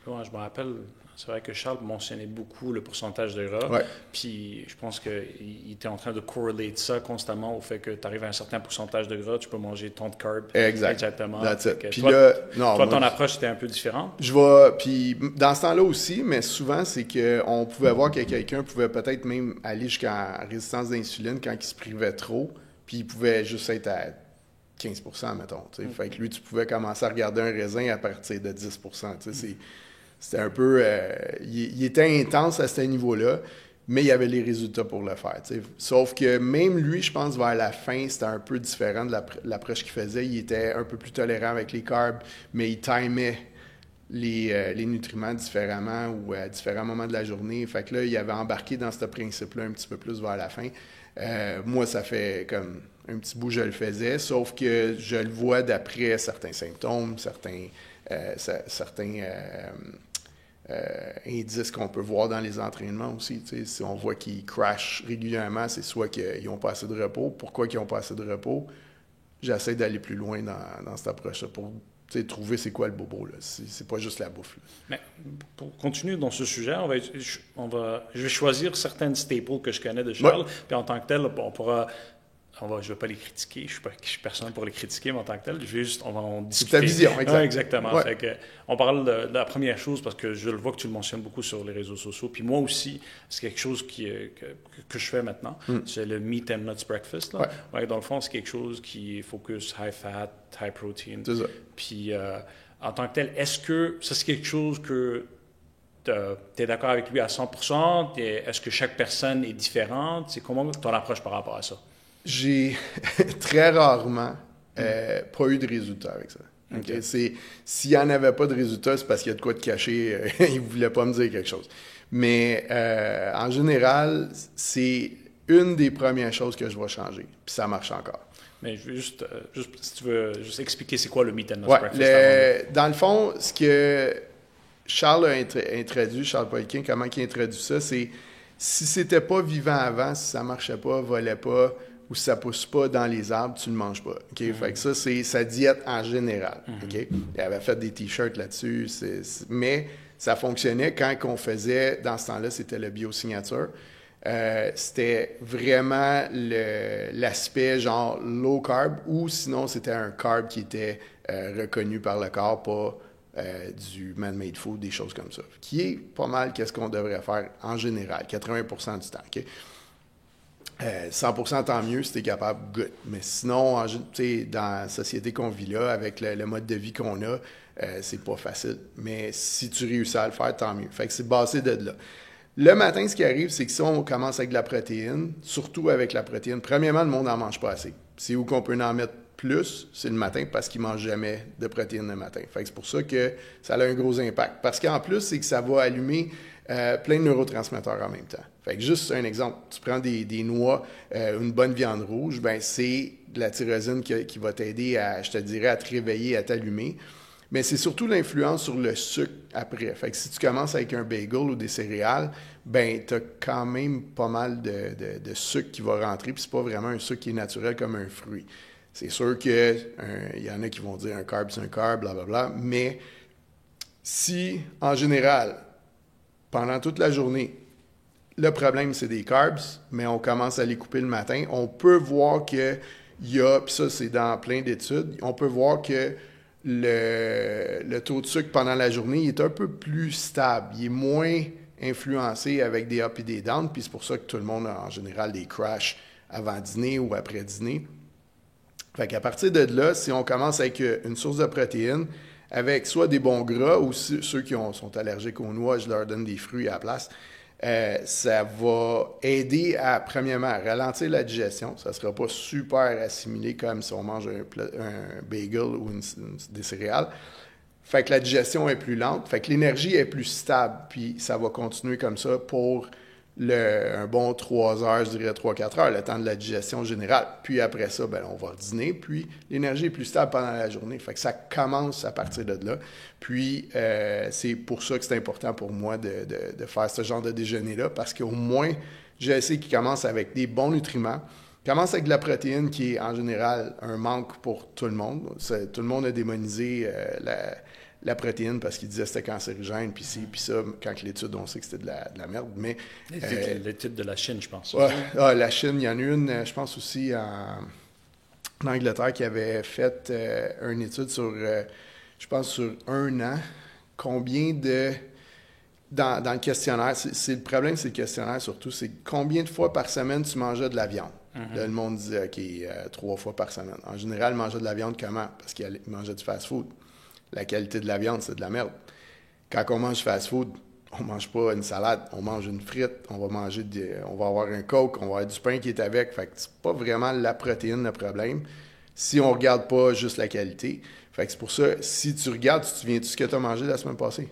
je me rappelle, c'est vrai que Charles mentionnait beaucoup le pourcentage de gras. Ouais. Puis je pense qu'il était en train de correlate ça constamment au fait que tu arrives à un certain pourcentage de gras, tu peux manger tant de carbs. Exactement. Puis toi, ton approche était un peu différente. Puis dans ce temps-là aussi, mais souvent, c'est qu'on pouvait voir que quelqu'un pouvait peut-être même aller jusqu'à résistance d'insuline quand il se privait trop, puis il pouvait juste être à 15%, mettons. Fait que lui, tu pouvais commencer à regarder un raisin à partir de 10%. C'était un peu... il était intense à ce niveau-là, mais il y avait les résultats pour le faire. T'sais. Sauf que même lui, je pense, vers la fin, c'était un peu différent de l'approche qu'il faisait. Il était un peu plus tolérant avec les carbs, mais il timait les nutriments différemment ou à différents moments de la journée. Fait que là, il avait embarqué dans ce principe-là un petit peu plus vers la fin. Moi, ça fait comme un petit bout, je le faisais, sauf que je le vois d'après certains symptômes, certains indices qu'on peut voir dans les entraînements aussi. Si on voit qu'ils crashent régulièrement, c'est soit qu'ils n'ont pas assez de repos. Pourquoi ils n'ont pas assez de repos? J'essaie d'aller plus loin dans cette approche-là pour trouver c'est quoi le bobo. Là. C'est pas juste la bouffe. Là. Mais pour continuer dans ce sujet, je vais choisir certaines staples que je connais de Charles, puis en tant que tel, on pourra... je ne vais pas les critiquer, je suis personne pour les critiquer, mais en tant que tel, on va en discuter. C'est ta vision, exactement. Ouais, exactement. Ouais. Fait que, on parle de la première chose, parce que je le vois que tu le mentionnes beaucoup sur les réseaux sociaux, puis moi aussi, c'est quelque chose que je fais maintenant, c'est le Meat and Nuts Breakfast. Là. Ouais, dans le fond, c'est quelque chose qui focus high fat, high protein. C'est ça. Puis, en tant que tel, est-ce que ça, c'est quelque chose que tu es d'accord avec lui à 100%? Est-ce que chaque personne est différente? C'est comment ton approche par rapport à ça? J'ai très rarement pas eu de résultat avec ça. Okay? S'il n'y en avait pas de résultat, c'est parce qu'il y a de quoi de cacher. Il ne voulait pas me dire quelque chose. Mais en général, c'est une des premières choses que je vais changer. Puis ça marche encore. Mais juste si tu veux juste expliquer c'est quoi le Meat and Nuts Breakfast. Dans le fond, ce que Charles a introduit, Charles Poliquin, comment il a introduit ça, c'est si c'était pas vivant avant, si ça marchait pas, volait pas, ou si ça pousse pas dans les arbres, tu le manges pas. OK? Fait que ça, c'est sa diète en général. OK? Il avait fait des t-shirts là-dessus, mais ça fonctionnait quand on faisait, dans ce temps-là, c'était le biosignature. C'était vraiment l'aspect genre low carb, ou sinon c'était un carb qui était reconnu par le corps, pas du man-made food, des choses comme ça. Qui est pas mal qu'est-ce qu'on devrait faire en général, 80% du temps. Okay? 100% tant mieux si tu es capable, good. Mais sinon, dans la société qu'on vit là, avec le mode de vie qu'on a, c'est pas facile. Mais si tu réussis à le faire, tant mieux. Fait que c'est basé de là. Le matin, ce qui arrive, c'est que si on commence avec de la protéine, surtout avec la protéine, premièrement, le monde n'en mange pas assez. C'est où qu'on peut en mettre plus, c'est le matin, parce qu'ils ne mangent jamais de protéines le matin. Fait que c'est pour ça que ça a un gros impact. Parce qu'en plus, c'est que ça va allumer plein de neurotransmetteurs en même temps. Fait que juste un exemple, tu prends des noix, une bonne viande rouge, ben c'est de la tyrosine qui va t'aider à, je te dirais, à te réveiller, à t'allumer. Mais c'est surtout l'influence sur le sucre après. Fait que si tu commences avec un bagel ou des céréales, ben tu as quand même pas mal de sucre qui va rentrer, puis c'est pas vraiment un sucre qui est naturel comme un fruit. C'est sûr qu'il y en a qui vont dire un carb, c'est un carb, blablabla, mais si, en général, pendant toute la journée, le problème, c'est des carbs, mais on commence à les couper le matin, on peut voir qu'il y a, puis ça, c'est dans plein d'études, on peut voir que le taux de sucre pendant la journée il est un peu plus stable. Il est moins influencé avec des ups et des downs, puis c'est pour ça que tout le monde a en général des crashs avant dîner ou après dîner. Fait qu'à partir de là, si on commence avec une source de protéines, avec soit des bons gras ou ceux qui sont allergiques aux noix, je leur donne des fruits à la place, ça va aider à, premièrement, ralentir la digestion. Ça ne sera pas super assimilé comme si on mange un bagel ou des céréales. Fait que la digestion est plus lente. Fait que l'énergie est plus stable. Puis ça va continuer comme ça pour un bon 3 heures, je dirais 3-4 heures, le temps de la digestion générale. Puis après ça, ben, on va dîner. Puis l'énergie est plus stable pendant la journée. Fait que ça commence à partir de là. Puis c'est pour ça que c'est important pour moi de faire ce genre de déjeuner-là, parce qu'au moins, je sais qu'il commence avec des bons nutriments. Commence avec de la protéine qui est en général un manque pour tout le monde. Tout le monde a démonisé la protéine parce qu'il disait que c'était cancérigène, puis ci, puis ça, quand l'étude, on sait que c'était de la merde, mais... L'étude de la Chine, je pense. Ouais, la Chine, il y en a une, je pense aussi en Angleterre, qui avait fait une étude sur, je pense, sur 1 an, combien de... Dans le questionnaire, c'est le problème, c'est le questionnaire surtout, c'est combien de fois par semaine tu mangeais de la viande. Là, le monde disait, OK, 3 fois par semaine. En général, il mangeait de la viande comment? Parce qu'il mangeait du fast-food. La qualité de la viande, c'est de la merde. Quand on mange fast-food, on mange pas une salade, on mange une frite, on va avoir un Coke, on va avoir du pain qui est avec. Fait que c'est pas vraiment la protéine le problème si on regarde pas juste la qualité. Fait que c'est pour ça, si tu regardes, tu te souviens de ce que tu as mangé la semaine passée?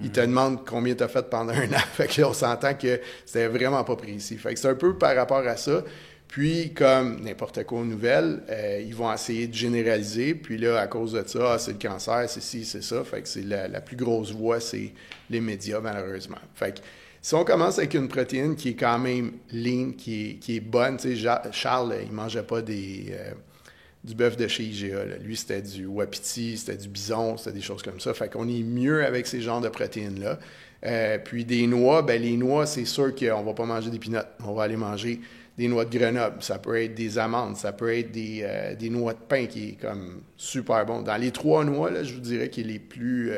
Il te demande combien tu as fait pendant 1 an. Fait que là, on s'entend que c'était vraiment pas précis. Fait que c'est un peu par rapport à ça. Puis, comme n'importe quoi aux nouvelles, ils vont essayer de généraliser. Puis là, à cause de ça, c'est le cancer, c'est ci, c'est ça. Fait que c'est la plus grosse voie, c'est les médias, malheureusement. Fait que si on commence avec une protéine qui est quand même lean, qui est bonne, tu sais, Charles, il mangeait pas du bœuf de chez IGA. Là. Lui, c'était du wapiti, c'était du bison, c'était des choses comme ça. Fait qu'on est mieux avec ces genres de protéines-là. Puis des noix, ben les noix, c'est sûr qu'on va pas manger des peanuts. On va aller manger des noix de Grenoble. Ça peut être des amandes, ça peut être des noix de pain qui est comme super bon. Dans les 3 noix, là, je vous dirais qu'il est les plus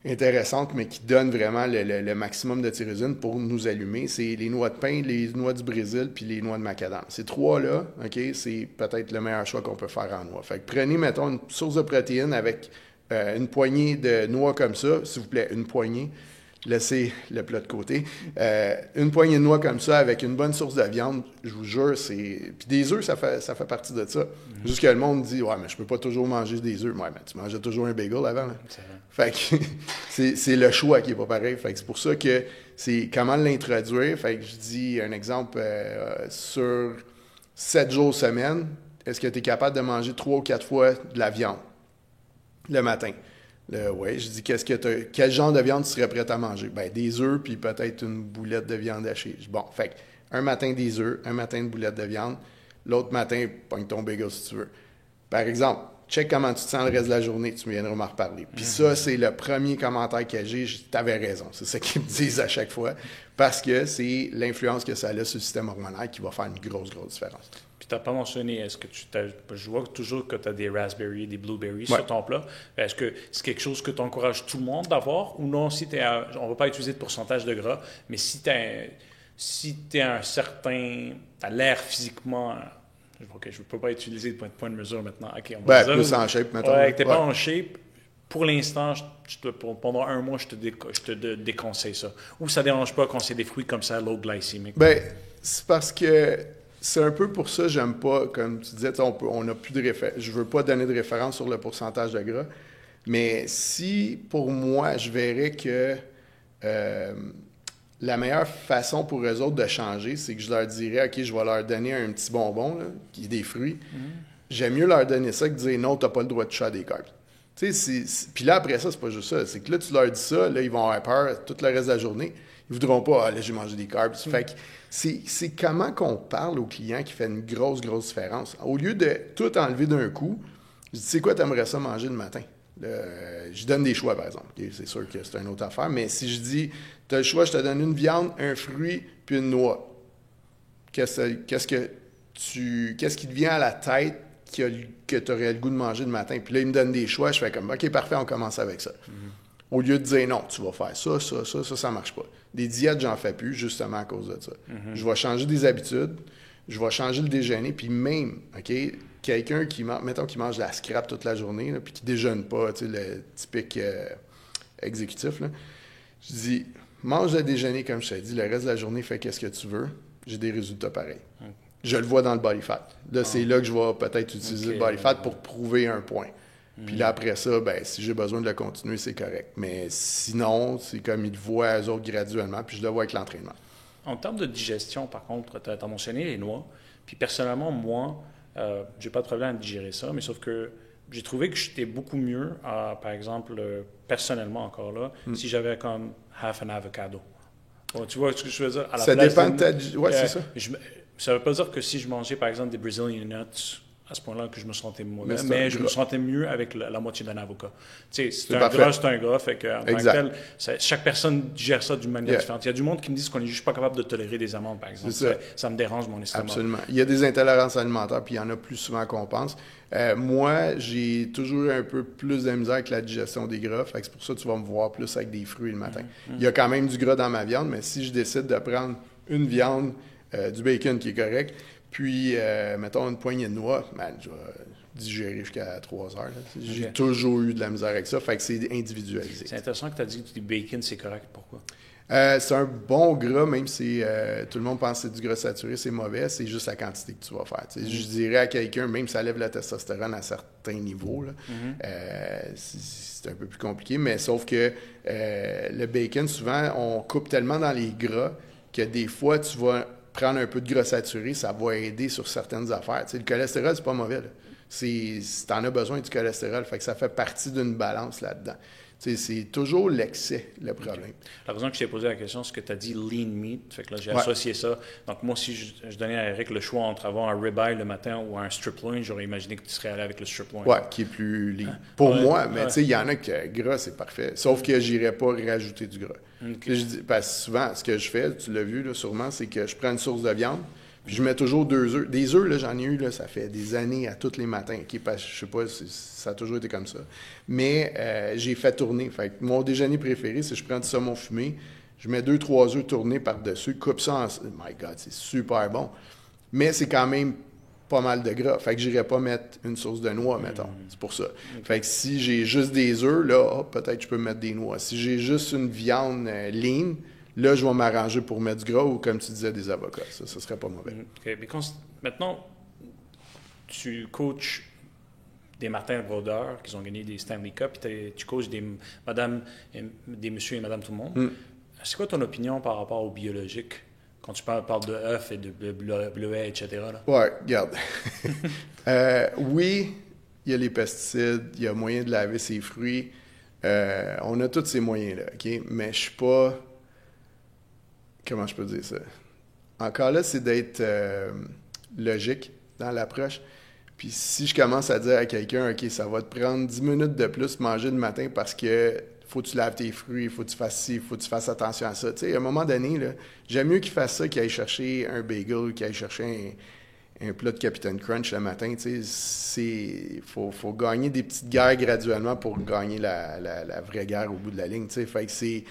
intéressantes, mais qui donnent vraiment le maximum de tyrosine pour nous allumer, c'est les noix de pain, les noix du Brésil, puis les noix de macadam. Ces 3-là, OK, c'est peut-être le meilleur choix qu'on peut faire en noix. Fait que prenez, mettons, une source de protéines avec une poignée de noix comme ça, s'il vous plaît, une poignée. Laissez le plat de côté. Une poignée de noix comme ça avec une bonne source de viande, je vous jure, c'est... Puis des œufs, ça fait partie de ça. Juste que le monde dit, ouais, mais je peux pas toujours manger des œufs. Ouais, mais tu mangeais toujours un bagel avant. Là. Fait que c'est le choix qui est pas pareil. Fait que c'est pour ça que c'est comment l'introduire. Fait que je dis un exemple, sur 7 jours semaine, est-ce que tu es capable de manger 3 ou 4 fois de la viande le matin? Oui, je dis, quel genre de viande tu serais prêt à manger? Ben, des œufs, puis peut-être une boulette de viande hachée. Bon, fait Un matin des œufs, un matin une boulette de viande, l'autre matin, pogne ton bagel si tu veux. Par exemple, check comment tu te sens le reste de la journée, tu viendras m'en reparler. Puis ça, c'est le premier commentaire que j'ai, t'avais raison. C'est ça qu'ils me disent à chaque fois, parce que c'est l'influence que ça a sur le système hormonal qui va faire une grosse, grosse différence. Puis tu n'as pas mentionné, est-ce que je vois toujours que tu as des raspberries, des blueberries sur ton plat. Est-ce que c'est quelque chose que tu encourages tout le monde d'avoir ou non? Si on ne va pas utiliser de pourcentage de gras, mais si tu as un certain... Tu as l'air physiquement... OK, je ne peux pas utiliser de point de mesure maintenant. OK, on va dire... Plus en shape, mettons. Ouais, tu n'es pas en shape. Pour l'instant, pendant un mois, je te déconseille ça. Ou ça ne dérange pas quand c'est des fruits comme ça, low glycémique? Bien, c'est parce que c'est un peu pour ça que j'aime pas, comme tu disais, on n'a plus de référence. Je veux pas donner de référence sur le pourcentage de gras. Mais si, pour moi, je verrais que la meilleure façon pour eux autres de changer, c'est que je leur dirais, OK, je vais leur donner un petit bonbon, là, qui est des fruits. J'aime mieux leur donner ça que de dire, non, tu n'as pas le droit de toucher à des carbs. Puis là, après ça, c'est pas juste ça. C'est que là, tu leur dis ça, là, ils vont avoir peur tout le reste de la journée. Ils voudront pas, ah, là, j'ai mangé des carbs. Fait que c'est comment qu'on parle aux clients qui fait une grosse, grosse différence. Au lieu de tout enlever d'un coup, je dis, c'est quoi, t'aimerais ça manger le matin? Je donne des choix, par exemple. Okay, c'est sûr que c'est une autre affaire, mais si je dis, tu as le choix, je te donne une viande, un fruit, puis une noix. Qu'est-ce qui te vient à la tête que tu aurais le goût de manger le matin? Puis là, il me donne des choix, je fais comme, OK, parfait, on commence avec ça. Au lieu de dire, non, tu vas faire ça marche pas. Des diètes, j'en fais plus, justement à cause de ça. Je vais changer des habitudes, je vais changer le déjeuner, puis même, OK, quelqu'un qui mange, mettons qu'il mange de la scrap toute la journée, là, puis qui déjeune pas, tu sais, le typique exécutif, là, je dis, mange le déjeuner comme je t'ai dit, le reste de la journée, fais qu'est-ce que tu veux, j'ai des résultats pareils. Je le vois dans le body fat. Là, c'est là que je vais peut-être utiliser le body fat pour prouver un point. Puis là, après ça, ben, si j'ai besoin de le continuer, c'est correct. Mais sinon, c'est comme ils le voient eux autres graduellement, puis je le vois avec l'entraînement. En termes de digestion, par contre, tu as mentionné les noix. Puis personnellement, moi, j'ai pas de problème à digérer ça, mais sauf que j'ai trouvé que j'étais beaucoup mieux, par exemple, personnellement encore là, si j'avais comme half an avocado. Bon, tu vois ce que je veux dire? À la Ça place dépend de ta... Ouais, c'est ça. Ça veut pas dire que si je mangeais, par exemple, des Brazilian nuts, à ce point-là que je me sentais mauvais, mais je me sentais mieux avec la moitié d'un avocat. Tu sais, c'est un gras, c'est un gras, fait que, en tant que tel, chaque personne gère ça d'une manière différente. Il y a du monde qui me dit qu'on n'est juste pas capable de tolérer des amandes, par exemple. Ça me dérange mon estomac. Absolument. Il y a des intolérances alimentaires, puis il y en a plus souvent qu'on pense. Moi, j'ai toujours un peu plus de misère avec la digestion des gras, fait que c'est pour ça que tu vas me voir plus avec des fruits le matin. Il y a quand même du gras dans ma viande, mais si je décide de prendre une viande, du bacon qui est correct, puis, mettons, une poignée de noix, man, je vais digérer jusqu'à 3 heures. J'ai toujours eu de la misère avec ça, fait que c'est individualisé. C'est intéressant que tu as dit que du bacon, c'est correct. Pourquoi? C'est un bon gras, même si tout le monde pense que c'est du gras saturé, c'est mauvais, c'est juste la quantité que tu vas faire. Je dirais à quelqu'un, même si ça lève la testostérone à certains niveaux, là, c'est un peu plus compliqué, mais sauf que le bacon, souvent, on coupe tellement dans les gras que des fois, tu vas prendre un peu de gras saturé, ça va aider sur certaines affaires. Le cholestérol, c'est pas mauvais. Si tu en as besoin du cholestérol, fait que ça fait partie d'une balance là-dedans. C'est toujours l'excès, le problème. Okay. La raison que je t'ai posé la question, c'est que tu as dit lean meat. Fait que là, j'ai associé ça. Donc, moi, si je donnais à Eric le choix entre avoir un ribeye le matin ou un strip loin, j'aurais imaginé que tu serais allé avec le strip loin. Oui, qui est plus lean. Pour moi, mais il y en a que gras, c'est parfait. Sauf que j'irais pas rajouter du gras. Okay. Parce que souvent, ce que je fais, tu l'as vu là, sûrement, c'est que je prends une source de viande, puis je mets toujours 2 œufs. Des œufs, là, j'en ai eu, là, ça fait des années à tous les matins. Okay? Parce que je sais pas, ça a toujours été comme ça. Mais j'ai fait tourner. Fait que mon déjeuner préféré, c'est que je prends du saumon fumé, je mets 2-3 œufs tournés par-dessus, coupe ça en... My God, c'est super bon. Mais c'est quand même pas mal de gras. Fait que j'irais pas mettre une sauce de noix, mettons. C'est pour ça. Okay. Fait que si j'ai juste des œufs, là, peut-être je peux mettre des noix. Si j'ai juste une viande lean, là, je vais m'arranger pour mettre du gras ou, comme tu disais, des avocats. Ça serait pas mauvais. OK. Maintenant, tu coaches des Martin Brodeur qui ont gagné des Stanley Cup, puis tu coaches des messieurs et madame tout le monde. C'est quoi ton opinion par rapport au biologique? Quand tu parles de œufs et de bleuets, etc. Là? Ouais, regarde. Oui, il y a les pesticides, il y a moyen de laver ses fruits. On a tous ces moyens-là, OK? Mais je suis pas... Comment je peux dire ça? encore là, c'est d'être logique dans l'approche. Puis si je commence à dire à quelqu'un, OK, ça va te prendre 10 minutes de plus manger le matin parce que faut que tu laves tes fruits, il faut que tu fasses ci, il faut que tu fasses attention à ça. Tu sais, à un moment donné, là, j'aime mieux qu'il fasse ça qu'il aille chercher un bagel, qu'il aille chercher un plat de Captain Crunch le matin. Tu sais, faut gagner des petites guerres graduellement pour gagner la vraie guerre au bout de la ligne. Tu sais, fait que c'est...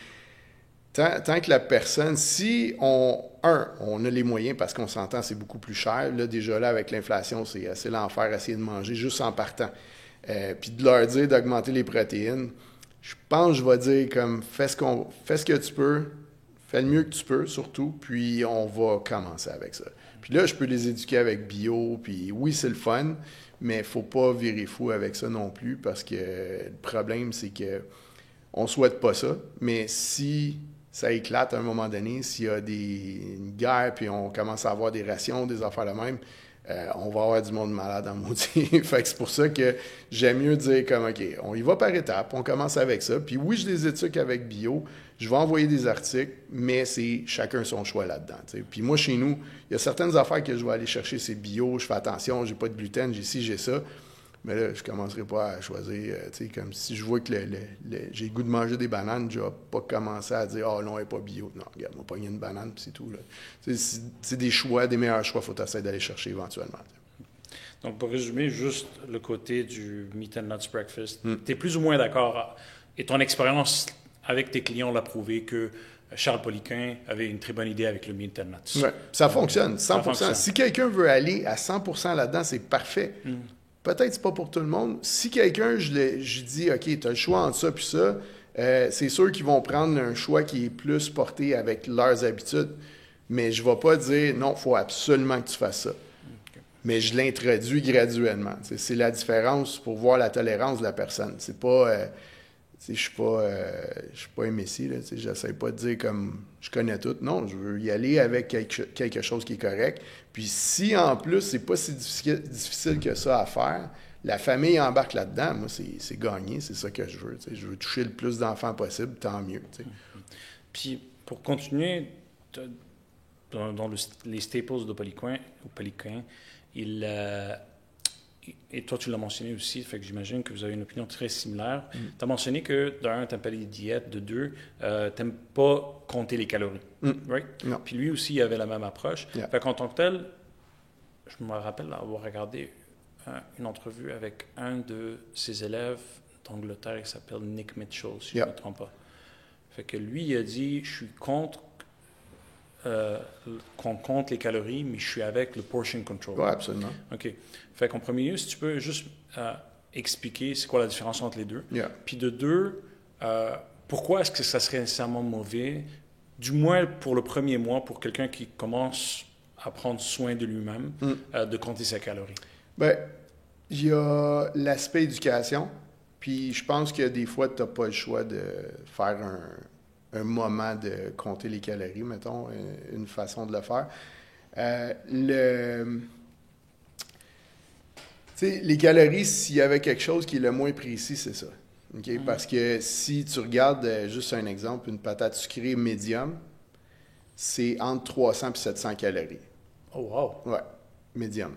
Tant que la personne, si on a les moyens, parce qu'on s'entend, c'est beaucoup plus cher. Là, déjà là, avec l'inflation, c'est assez l'enfer, essayer de manger juste en partant. Puis de leur dire d'augmenter les protéines, je pense que je vais dire comme fais ce que tu peux, fais le mieux que tu peux surtout, puis on va commencer avec ça. Puis là, je peux les éduquer avec bio, puis oui, c'est le fun, mais il faut pas virer fou avec ça non plus, parce que le problème, c'est que on souhaite pas ça, mais si ça éclate à un moment donné, s'il y a une guerre, puis on commence à avoir des rations, des affaires de même, on va avoir du monde malade en maudit. Fait que c'est pour ça que j'aime mieux dire comme, OK, on y va par étapes, on commence avec ça. Puis oui, je les éduque avec bio, je vais envoyer des articles, mais c'est chacun son choix là-dedans. T'sais. Puis moi, chez nous, il y a certaines affaires que je vais aller chercher, c'est bio, je fais attention, j'ai pas de gluten, j'ai ci, j'ai ça. Mais là, je ne commencerai pas à choisir, tu sais, comme si je vois que j'ai le goût de manger des bananes, je ne vais pas commencer à dire « Ah, non, elle n'est pas bio. » Non, regarde, on va pogner une banane, puis c'est tout. C'est des choix, des meilleurs choix, il faut essayer d'aller chercher éventuellement. T'sais. Donc, pour résumer, juste le côté du Meat and Nuts Breakfast, tu es plus ou moins d'accord, et ton expérience avec tes clients l'a prouvé que Charles Poliquin avait une très bonne idée avec le Meat and Nuts. Ouais, ça fonctionne, 100%. Ça fonctionne. Si quelqu'un veut aller à 100% là-dedans, c'est parfait. Peut-être que ce n'est pas pour tout le monde. Si quelqu'un, je dis, OK, tu as le choix entre ça et ça, c'est sûr qu'ils vont prendre un choix qui est plus porté avec leurs habitudes. Mais je ne vais pas dire, non, il faut absolument que tu fasses ça. Okay. Mais je l'introduis graduellement. C'est la différence pour voir la tolérance de la personne. C'est pas... je ne suis pas un messie. Je n'essaie pas de dire comme je connais tout. Non, je veux y aller avec quelque chose qui est correct. Puis si en plus, c'est pas si difficile que ça à faire, la famille embarque là-dedans, moi, c'est gagné. C'est ça que je veux. Je veux toucher le plus d'enfants possible, tant mieux. Puis pour continuer, dans les staples de Poliquin, et toi, tu l'as mentionné aussi, fait que j'imagine que vous avez une opinion très similaire. Tu as mentionné que, d'un, tu n'aimes pas les diètes, de deux, tu n'aimes pas compter les calories. Right? Non. Puis lui aussi, il avait la même approche. Yeah. Fait qu'en tant que tel, je me rappelle avoir regardé une entrevue avec un de ses élèves d'Angleterre qui s'appelle Nick Mitchell, si je ne me trompe pas. Fait que lui, il a dit, je suis contre qu'on compte les calories, mais je suis avec le portion control. Oui, absolument. OK. Fait qu'en premier lieu, si tu peux juste expliquer c'est quoi la différence entre les deux. Yeah. Puis de deux, pourquoi est-ce que ça serait nécessairement mauvais, du moins pour le premier mois, pour quelqu'un qui commence à prendre soin de lui-même, de compter ses calories? Bien, il y a l'aspect éducation, puis je pense que des fois, tu n'as pas le choix de faire un moment de compter les calories, mettons, une façon de le faire. Les calories, s'il y avait quelque chose qui est le moins précis, c'est ça. Okay? Parce que si tu regardes, juste un exemple, une patate sucrée médium, c'est entre 300 et 700 calories. Oh, wow! Ouais, médium.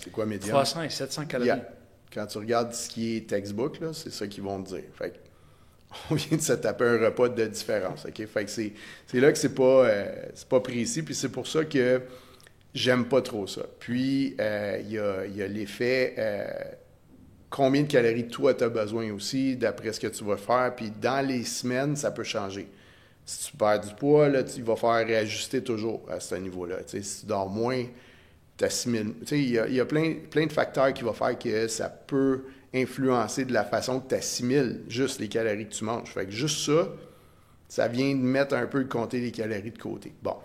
C'est quoi médium? 300 et 700 calories. Yeah. Quand tu regardes ce qui est textbook, là, c'est ça qu'ils vont te dire. Fait que, on vient de se taper un repas de différence. Okay? Fait que c'est là que c'est pas précis, puis c'est pour ça que j'aime pas trop ça. Puis, il y a l'effet combien de calories toi tu as besoin aussi, d'après ce que tu vas faire. Puis, dans les semaines, ça peut changer. Si tu perds du poids, là, tu vas faire réajuster toujours à ce niveau-là. T'sais, si tu dors moins, tu assimiles. Il y a plein de facteurs qui vont faire que ça peut influencer de la façon que tu assimiles juste les calories que tu manges. Fait que juste ça vient de mettre un peu de compter les calories de côté. Bon.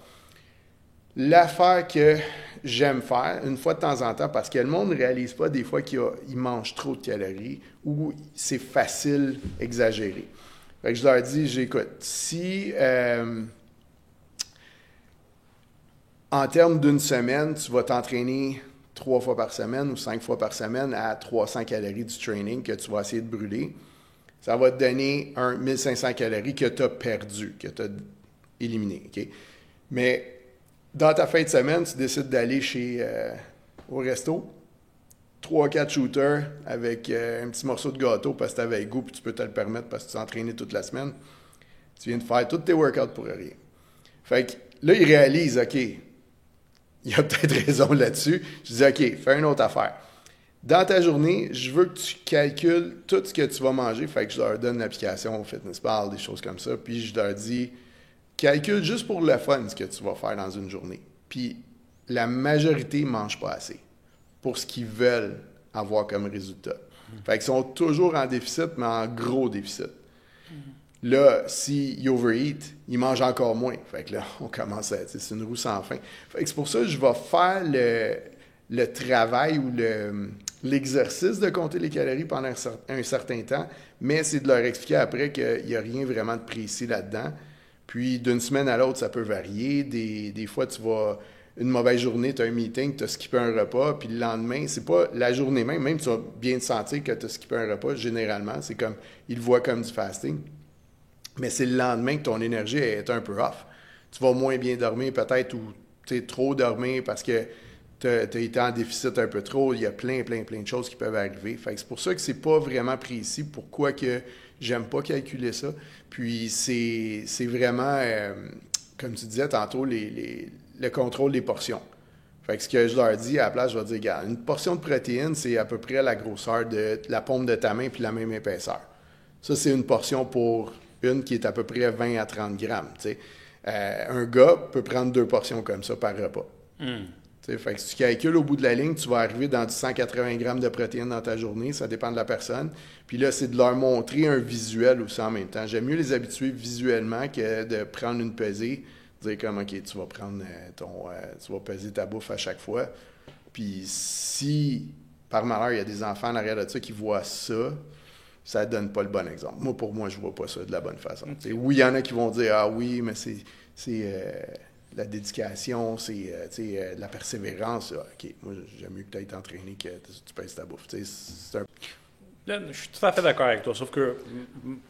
L'affaire que j'aime faire, une fois de temps en temps, parce que le monde ne réalise pas des fois qu'il mange trop de calories ou c'est facile exagérer. Fait que je leur dis, j'écoute, si en termes d'une semaine, tu vas t'entraîner 3 fois par semaine ou 5 fois par semaine à 300 calories du training que tu vas essayer de brûler, ça va te donner 1500 calories que tu as perdu, que tu as éliminé. Okay? Mais Dans ta fin de semaine, tu décides d'aller au resto, 3-4 shooters avec un petit morceau de gâteau parce que tu avais le goût, puis tu peux te le permettre parce que tu t'es entraîné toute la semaine. Tu viens de faire tous tes workouts pour rien. Fait que là, il réalise, OK, il y a peut-être raison là-dessus. Je dis, OK, fais une autre affaire. Dans ta journée, je veux que tu calcules tout ce que tu vas manger. Fait que je leur donne l'application FitnessPal, des choses comme ça. Puis je leur dis, calcule juste pour le fun ce que tu vas faire dans une journée. Puis la majorité ne mange pas assez pour ce qu'ils veulent avoir comme résultat. Fait qu'ils sont toujours en déficit, mais en gros déficit. Là, s'ils overeat, ils mangent encore moins. Fait que là, on commence à... C'est une roue sans fin. Fait que c'est pour ça que je vais faire le travail ou l'exercice de compter les calories pendant un certain temps, mais c'est de leur expliquer après qu'il n'y a rien vraiment de précis là-dedans. Puis d'une semaine à l'autre, ça peut varier. Des fois, tu vas... Une mauvaise journée, tu as un meeting, tu as skippé un repas, puis le lendemain, c'est pas la journée même tu vas bien te sentir que tu as skippé un repas, généralement, c'est comme, ils le voient comme du fasting. Mais c'est le lendemain que ton énergie est un peu off. Tu vas moins bien dormir peut-être ou tu sais, trop dormir parce que tu as été en déficit un peu trop. Il y a plein de choses qui peuvent arriver. Fait que c'est pour ça que c'est pas vraiment précis. Pourquoi que j'aime pas calculer ça. Puis c'est vraiment, comme tu disais tantôt, le contrôle des portions. Fait que ce que je leur dis à la place, je vais dire, regarde, une portion de protéines, c'est à peu près la grosseur de la paume de ta main puis la même épaisseur. Ça, c'est une portion pour une qui est à peu près 20 à 30 grammes. Un gars peut prendre 2 portions comme ça par repas. Fait que si tu calcules au bout de la ligne, tu vas arriver dans du 180 grammes de protéines dans ta journée. Ça dépend de la personne. Puis là, c'est de leur montrer un visuel aussi en même temps. J'aime mieux les habituer visuellement que de prendre une pesée. Dire comme, OK, tu vas prendre tu vas peser ta bouffe à chaque fois. Puis si, par malheur, il y a des enfants en arrière de ça qui voient ça ne donne pas le bon exemple. Moi, pour moi, je ne vois pas ça de la bonne façon. Oui, il y en a qui vont dire, ah oui, mais c'est la dédication, c'est la persévérance. OK, moi, j'aime mieux que tu aies été entraîné que tu pèses ta bouffe. Là, je suis tout à fait d'accord avec toi, sauf que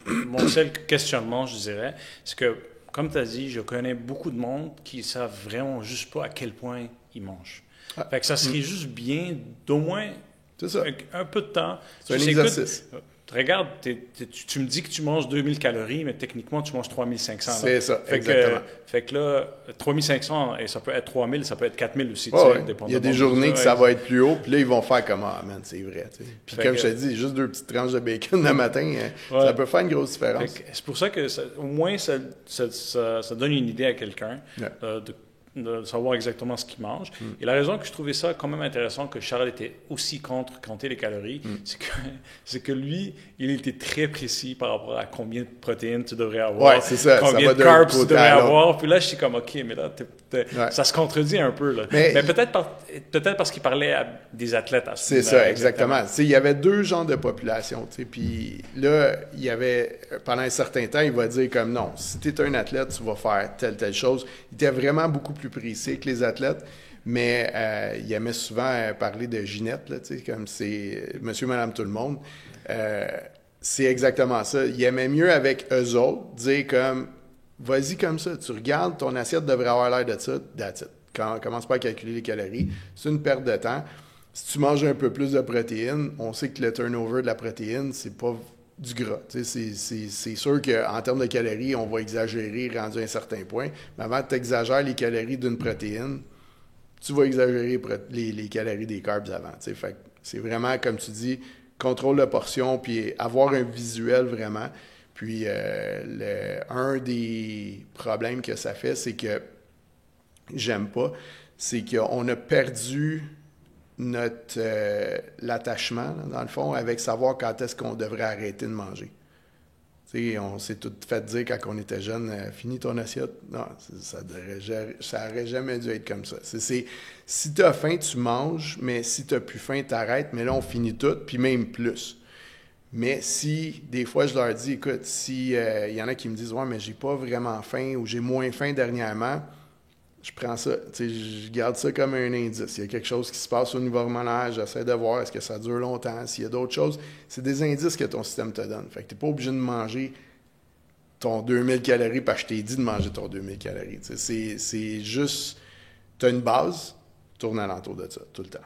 mon seul questionnement, je dirais, c'est que, comme tu as dit, je connais beaucoup de monde qui ne savent vraiment juste pas à quel point ils mangent. Fait que ça serait juste bien d'au moins un peu de temps. C'est un exercice. Regarde, tu me dis que tu manges 2000 calories, mais techniquement, tu manges 3500. Là. C'est ça, exactement. Fait que là, 3500, et ça peut être 3000, ça peut être 4000 aussi. Il y a des journées que ça va être plus haut, puis là, ils vont faire comme « Ah, man, c'est vrai. » Puis comme je te dis, juste 2 petites tranches de bacon le matin, ça peut faire une grosse différence. C'est pour ça que, au moins, ça donne une idée à quelqu'un de savoir exactement ce qu'il mange. Et la raison que je trouvais ça quand même intéressant que Charles était aussi contre compter les calories, c'est que lui, il était très précis par rapport à combien de protéines tu devrais avoir, c'est ça, combien de carbs tu devrais avoir. Puis là, je suis comme, OK, mais là, ça se contredit un peu. Là. Mais peut-être parce qu'il parlait à des athlètes. C'est ça, exactement. Il y avait 2 genres de population. Puis là, il y avait, pendant un certain temps, il va dire comme non, si tu es un athlète, tu vas faire telle chose. Il était vraiment beaucoup plus précis que les athlètes, mais il aimait souvent parler de Ginette, là, comme c'est monsieur, madame, tout le monde. C'est exactement ça. Il aimait mieux avec eux autres dire comme vas-y comme ça, tu regardes, ton assiette devrait avoir l'air de ça, that's it. Commence pas à calculer les calories. C'est une perte de temps. Si tu manges un peu plus de protéines, on sait que le turnover de la protéine, c'est pas du gras. C'est sûr qu'en termes de calories, on va exagérer rendu à un certain point. Mais avant que tu exagères les calories d'une protéine, tu vas exagérer les calories des carbs avant. Fait que c'est vraiment, comme tu dis, contrôle de portion, puis avoir un visuel vraiment. Puis un des problèmes que ça fait, c'est que j'aime pas, c'est qu'on a perdu l'attachement, dans le fond, avec savoir quand est-ce qu'on devrait arrêter de manger. On s'est tout fait dire quand on était jeune, finis ton assiette. Non, ça n'aurait jamais dû être comme ça. Si tu as faim, tu manges, mais si tu n'as plus faim, tu arrêtes, mais là, on finit tout, puis même plus. Mais si, des fois, je leur dis, écoute, si y en a qui me disent, ouais, mais j'ai pas vraiment faim ou j'ai moins faim dernièrement, je prends ça, je garde ça comme un indice. Il y a quelque chose qui se passe au niveau hormonal, j'essaie de voir est-ce que ça dure longtemps, s'il y a d'autres choses. C'est des indices que ton système te donne. Fait que tu n'es pas obligé de manger ton 2000 calories parce que je t'ai dit de manger ton 2000 calories. C'est juste tu as une base, tourne alentour de ça, tout le temps.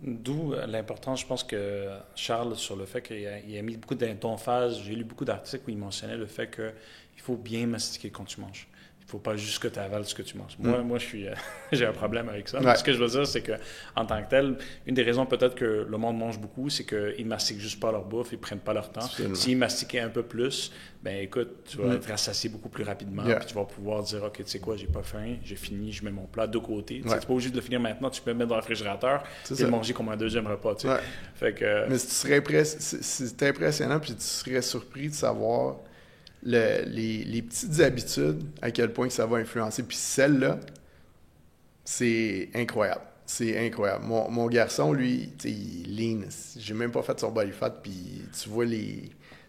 D'où l'importance, je pense que Charles, sur le fait qu'il a mis beaucoup d'emphase, j'ai lu beaucoup d'articles où il mentionnait le fait qu'il faut bien mastiquer quand tu manges. Il ne faut pas juste que tu avales ce que tu manges. Moi j'ai un problème avec ça. Ce que je veux dire, c'est qu'en tant que tel, une des raisons peut-être que le monde mange beaucoup, c'est qu'ils ne mastiquent juste pas leur bouffe, ils ne prennent pas leur temps. S'ils mastiquaient un peu plus, ben écoute, tu vas être rassasié beaucoup plus rapidement, puis tu vas pouvoir dire, OK, tu sais quoi, j'ai pas faim, j'ai fini, je mets mon plat de côté. Tu n'es pas obligé de le finir maintenant, tu peux le mettre dans le réfrigérateur et le manger comme un deuxième repas. Tu sais. Fait que, mais c'est impressionnant, puis tu serais surpris de savoir les petites habitudes, à quel point que ça va influencer. Puis celle-là, c'est incroyable. C'est incroyable. Mon garçon, lui, il lean. J'ai même pas fait son body fat, puis tu vois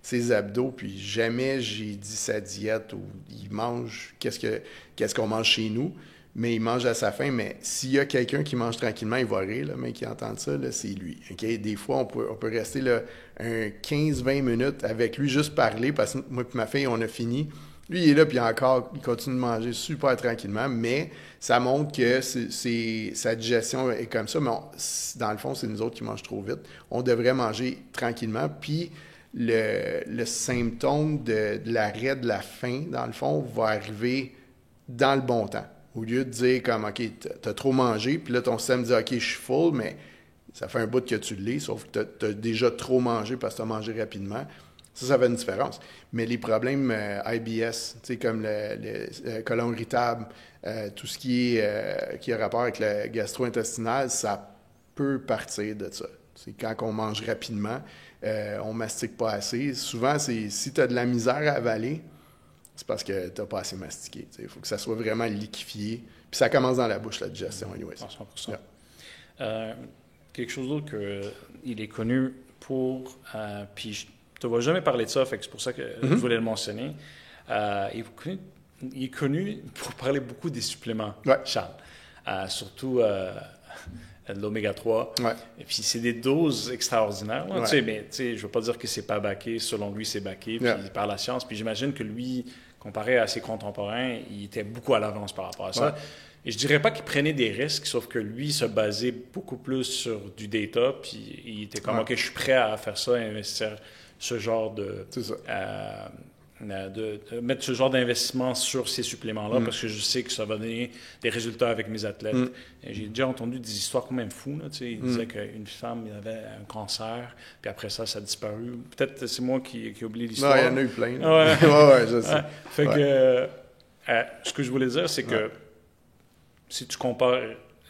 ses abdos, puis jamais j'ai dit sa diète ou il mange qu'est-ce qu'on mange chez nous, mais il mange à sa faim. Mais s'il y a quelqu'un qui mange tranquillement, il va rire, le mec qui entend ça, là, c'est lui. Okay? Des fois, on peut rester là, 15-20 minutes avec lui, juste parler, parce que moi et ma fille, on a fini. Lui, il est là, puis il continue de manger super tranquillement, mais ça montre que sa digestion est comme ça. Mais dans le fond, c'est nous autres qui mangent trop vite. On devrait manger tranquillement, puis le symptôme de l'arrêt de la faim, dans le fond, va arriver dans le bon temps. Au lieu de dire comme, OK, t'as trop mangé, puis là, ton système dit, OK, je suis full, mais ça fait un bout que tu l'es, sauf que t'as déjà trop mangé parce que t'as mangé rapidement. Ça fait une différence. Mais les problèmes IBS, tu sais, comme le côlon irritable, tout ce qui a rapport avec le gastro-intestinal, ça peut partir de ça. C'est quand on mange rapidement, on mastique pas assez. Souvent, si tu as de la misère à avaler, c'est parce que tu n'as pas assez mastiqué. Il faut que ça soit vraiment liquéfié. Puis ça commence dans la bouche, la digestion, anyways. 100%. Yeah. Quelque chose d'autre qu'il est connu pour, puis je ne te vois jamais parler de ça, fait que c'est pour ça que je voulais le mentionner. Il est connu pour parler beaucoup des suppléments, Charles. Surtout de l'oméga 3. Ouais. Et puis, c'est des doses extraordinaires. Là, mais je ne veux pas dire que c'est pas baqué. Selon lui, c'est baqué par la science. Puis j'imagine que lui, comparé à ses contemporains, il était beaucoup à l'avance par rapport à ça. Ouais. Et je dirais pas qu'il prenait des risques, sauf que lui se basait beaucoup plus sur du data. Puis il était comme, OK, je suis prêt à faire ça, à investir ce genre de... C'est ça. De mettre ce genre d'investissement sur ces suppléments-là parce que je sais que ça va donner des résultats avec mes athlètes. J'ai déjà entendu des histoires quand même fous. Là, il disait qu'une femme avait un cancer, puis après ça a disparu. Peut-être c'est moi qui ai oublié l'histoire. Non, il y en a eu plein. Ouais, je sais. Fait que ce que je voulais dire, c'est que si tu compares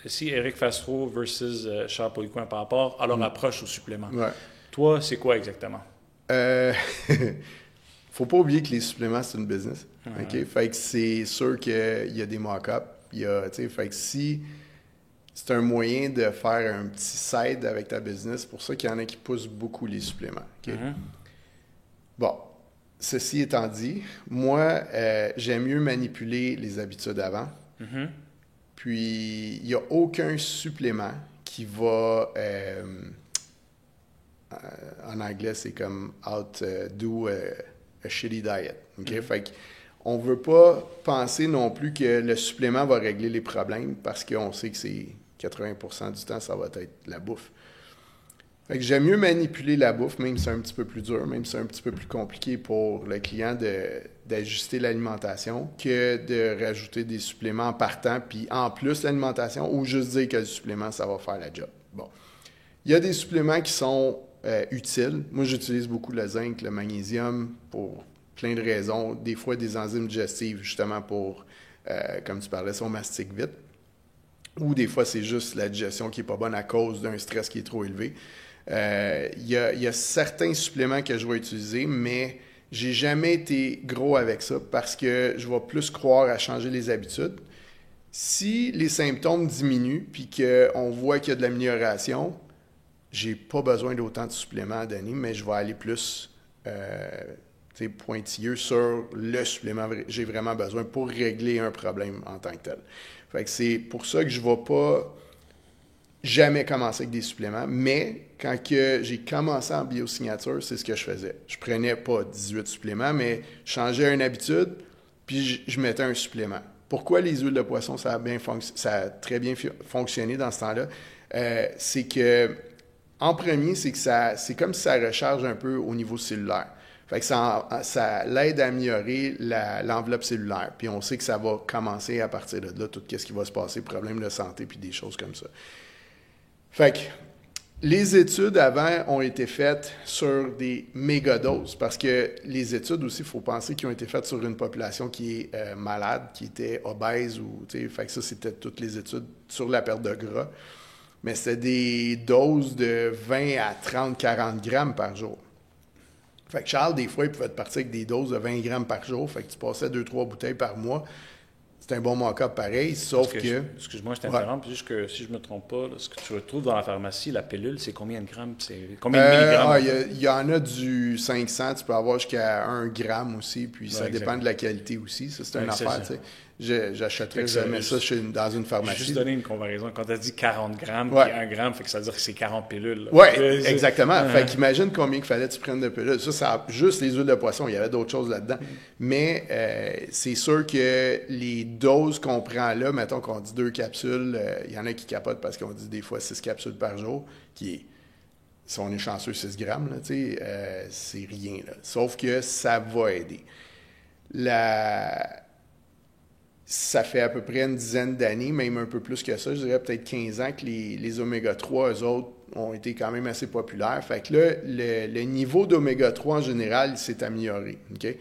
si Eric Fastro versus Charles Poliquin par rapport à leur approche au supplément, toi, c'est quoi exactement? Faut pas oublier que les suppléments, c'est une business. Okay? Fait que c'est sûr qu'il y a des mock-ups. Fait que si c'est un moyen de faire un petit side avec ta business, c'est pour ça qu'il y en a qui poussent beaucoup les suppléments. Okay? Bon, ceci étant dit, moi, j'aime mieux manipuler les habitudes avant. Puis, il n'y a aucun supplément qui va... en anglais, c'est comme outdo a shitty diet. Okay? Fait qu'on ne veut pas penser non plus que le supplément va régler les problèmes parce qu'on sait que c'est 80% du temps, ça va être la bouffe. Fait que j'aime mieux manipuler la bouffe, même si c'est un petit peu plus dur, même si c'est un petit peu plus compliqué pour le client d'ajuster l'alimentation que de rajouter des suppléments en partant, puis en plus l'alimentation, ou juste dire que le supplément, ça va faire la job. Bon. Il y a des suppléments qui sont utiles. Moi, j'utilise beaucoup le zinc, le magnésium pour plein de raisons. Des fois, des enzymes digestives, justement pour, comme tu parlais, si on mastique vite. Ou des fois, c'est juste la digestion qui n'est pas bonne à cause d'un stress qui est trop élevé. Il y a certains suppléments que je vais utiliser, mais j'ai jamais été gros avec ça parce que je vais plus croire à changer les habitudes. Si les symptômes diminuent puis qu'on voit qu'il y a de l'amélioration, j'ai pas besoin d'autant de suppléments à donner, mais je vais aller plus pointilleux sur le supplément que j'ai vraiment besoin pour régler un problème en tant que tel. Fait que c'est pour ça que je ne vais pas jamais commencer avec des suppléments, mais quand j'ai commencé en biosignature, c'est ce que je faisais. Je prenais pas 18 suppléments, mais je changeais une habitude, puis je mettais un supplément. Pourquoi les huiles de poisson, ça a très bien fonctionné dans ce temps-là? C'est que, en premier, c'est comme si ça recharge un peu au niveau cellulaire. Fait que ça l'aide à améliorer l'enveloppe cellulaire. Puis on sait que ça va commencer à partir de là, tout ce qui va se passer, problèmes de santé, puis des choses comme ça. Fait que les études avant ont été faites sur des mégadoses, parce que les études aussi, il faut penser qu'ils ont été faites sur une population qui est malade, qui était obèse, fait que ça, c'était toutes les études sur la perte de gras. Mais c'était des doses de 20 à 30, 40 grammes par jour. Fait que Charles, des fois, il pouvait te partir avec des doses de 20 grammes par jour, fait que tu passais 2-3 bouteilles par mois. C'est un bon mock-up pareil, sauf que... Excuse-moi, je t'interromps. Juste que si je ne me trompe pas, là, ce que tu retrouves dans la pharmacie, la pilule, c'est combien de grammes? C'est combien de milligrammes? Il y en a du 500, tu peux avoir jusqu'à 1 gramme aussi, puis ça dépend de la qualité aussi. Ça, c'est une affaire, tu sais. J'achèterais jamais ça dans une pharmacie. Juste donner une comparaison. Quand tu as dit 40 grammes, puis 1 gramme, fait que ça veut dire que c'est 40 pilules. Oui, exactement. Fait qu'imagine combien il fallait que tu prennes de pilules. Ça, juste les huiles de poisson. Il y avait d'autres choses là-dedans. Mais c'est sûr que les doses qu'on prend là, mettons qu'on dit 2 capsules, il y en a qui capotent parce qu'on dit des fois 6 capsules par jour, qui est, si on est chanceux, 6 grammes, là, c'est rien. Là. Sauf que ça va aider. Ça fait à peu près une dizaine d'années, même un peu plus que ça, je dirais peut-être 15 ans que les oméga-3, eux autres, ont été quand même assez populaires. Fait que là, le niveau d'oméga-3 en général, il s'est amélioré. Okay?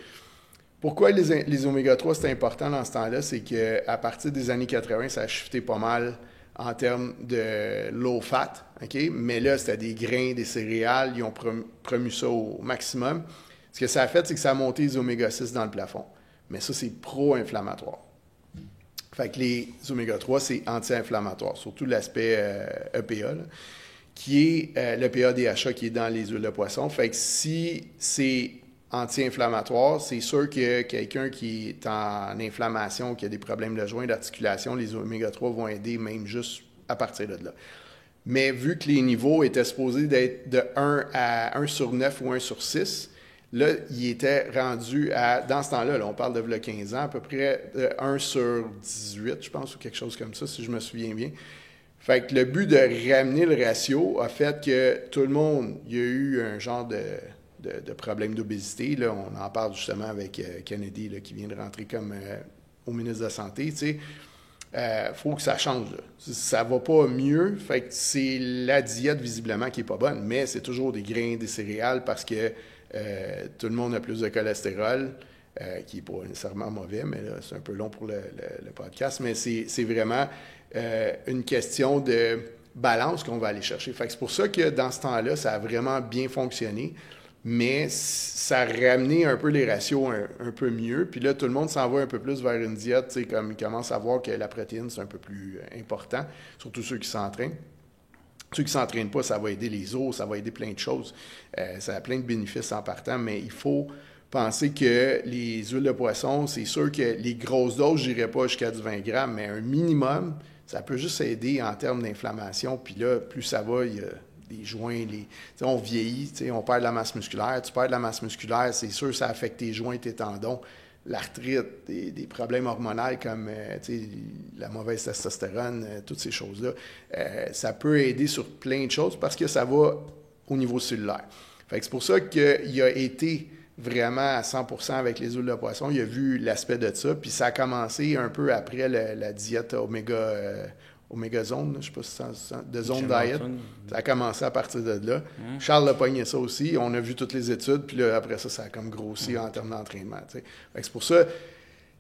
Pourquoi les oméga-3, c'est important dans ce temps-là? C'est qu'à partir des années 80, ça a shifté pas mal en termes de low fat. Okay? Mais là, c'était des grains, des céréales, ils ont promu ça au maximum. Ce que ça a fait, c'est que ça a monté les oméga-6 dans le plafond. Mais ça, c'est pro-inflammatoire. Fait que les oméga-3, c'est anti-inflammatoire, surtout l'aspect EPA, là, qui est l'EPA DHA qui est dans les huiles de poisson. Fait que si c'est anti-inflammatoire, c'est sûr que quelqu'un qui est en inflammation, qui a des problèmes de joints, d'articulation, les oméga-3 vont aider même juste à partir de là. Mais vu que les niveaux étaient supposés d'être de 1 à 1 sur 9 ou 1 sur 6, là, il était rendu à, dans ce temps-là, là, on parle de 15 ans, à peu près 1 sur 18, je pense, ou quelque chose comme ça, si je me souviens bien. Fait que le but de ramener le ratio a fait que tout le monde, il y a eu un genre de problème d'obésité. Là, on en parle justement avec Kennedy, là, qui vient de rentrer comme au ministre de la Santé, tu sais. Faut que ça change. Là. Ça va pas mieux. Fait que c'est la diète, visiblement, qui est pas bonne, mais c'est toujours des grains, des céréales, parce que tout le monde a plus de cholestérol, qui n'est pas nécessairement mauvais, mais là, c'est un peu long pour le podcast, mais c'est vraiment une question de balance qu'on va aller chercher. Fait que c'est pour ça que dans ce temps-là, ça a vraiment bien fonctionné, mais ça a ramené un peu les ratios un peu mieux. Puis là, tout le monde s'en va un peu plus vers une diète, tu sais, comme ils commencent à voir que la protéine, c'est un peu plus important, surtout ceux qui s'entraînent. Ceux qui ne s'entraînent pas, ça va aider les os, ça va aider plein de choses. Ça a plein de bénéfices en partant, mais il faut penser que les huiles de poisson, c'est sûr que les grosses doses, je n'irai pas jusqu'à du 20 grammes, mais un minimum, ça peut juste aider en termes d'inflammation. Puis là, plus ça va, il y a des joints, on vieillit, on perd de la masse musculaire. Tu perds de la masse musculaire, c'est sûr, ça affecte tes joints, tes tendons. L'arthrite, des problèmes hormonaux comme la mauvaise testostérone, toutes ces choses-là, ça peut aider sur plein de choses parce que ça va au niveau cellulaire. Fait que c'est pour ça qu'il a été vraiment à 100% avec les huiles de poisson. Il a vu l'aspect de ça, puis ça a commencé un peu après la diète Oméga Zone, je ne sais pas si c'est de Zone Diet. Ça a commencé à partir de là. Charles a pogné ça aussi. On a vu toutes les études, puis là, après ça, ça a comme grossi en termes d'entraînement. C'est pour ça,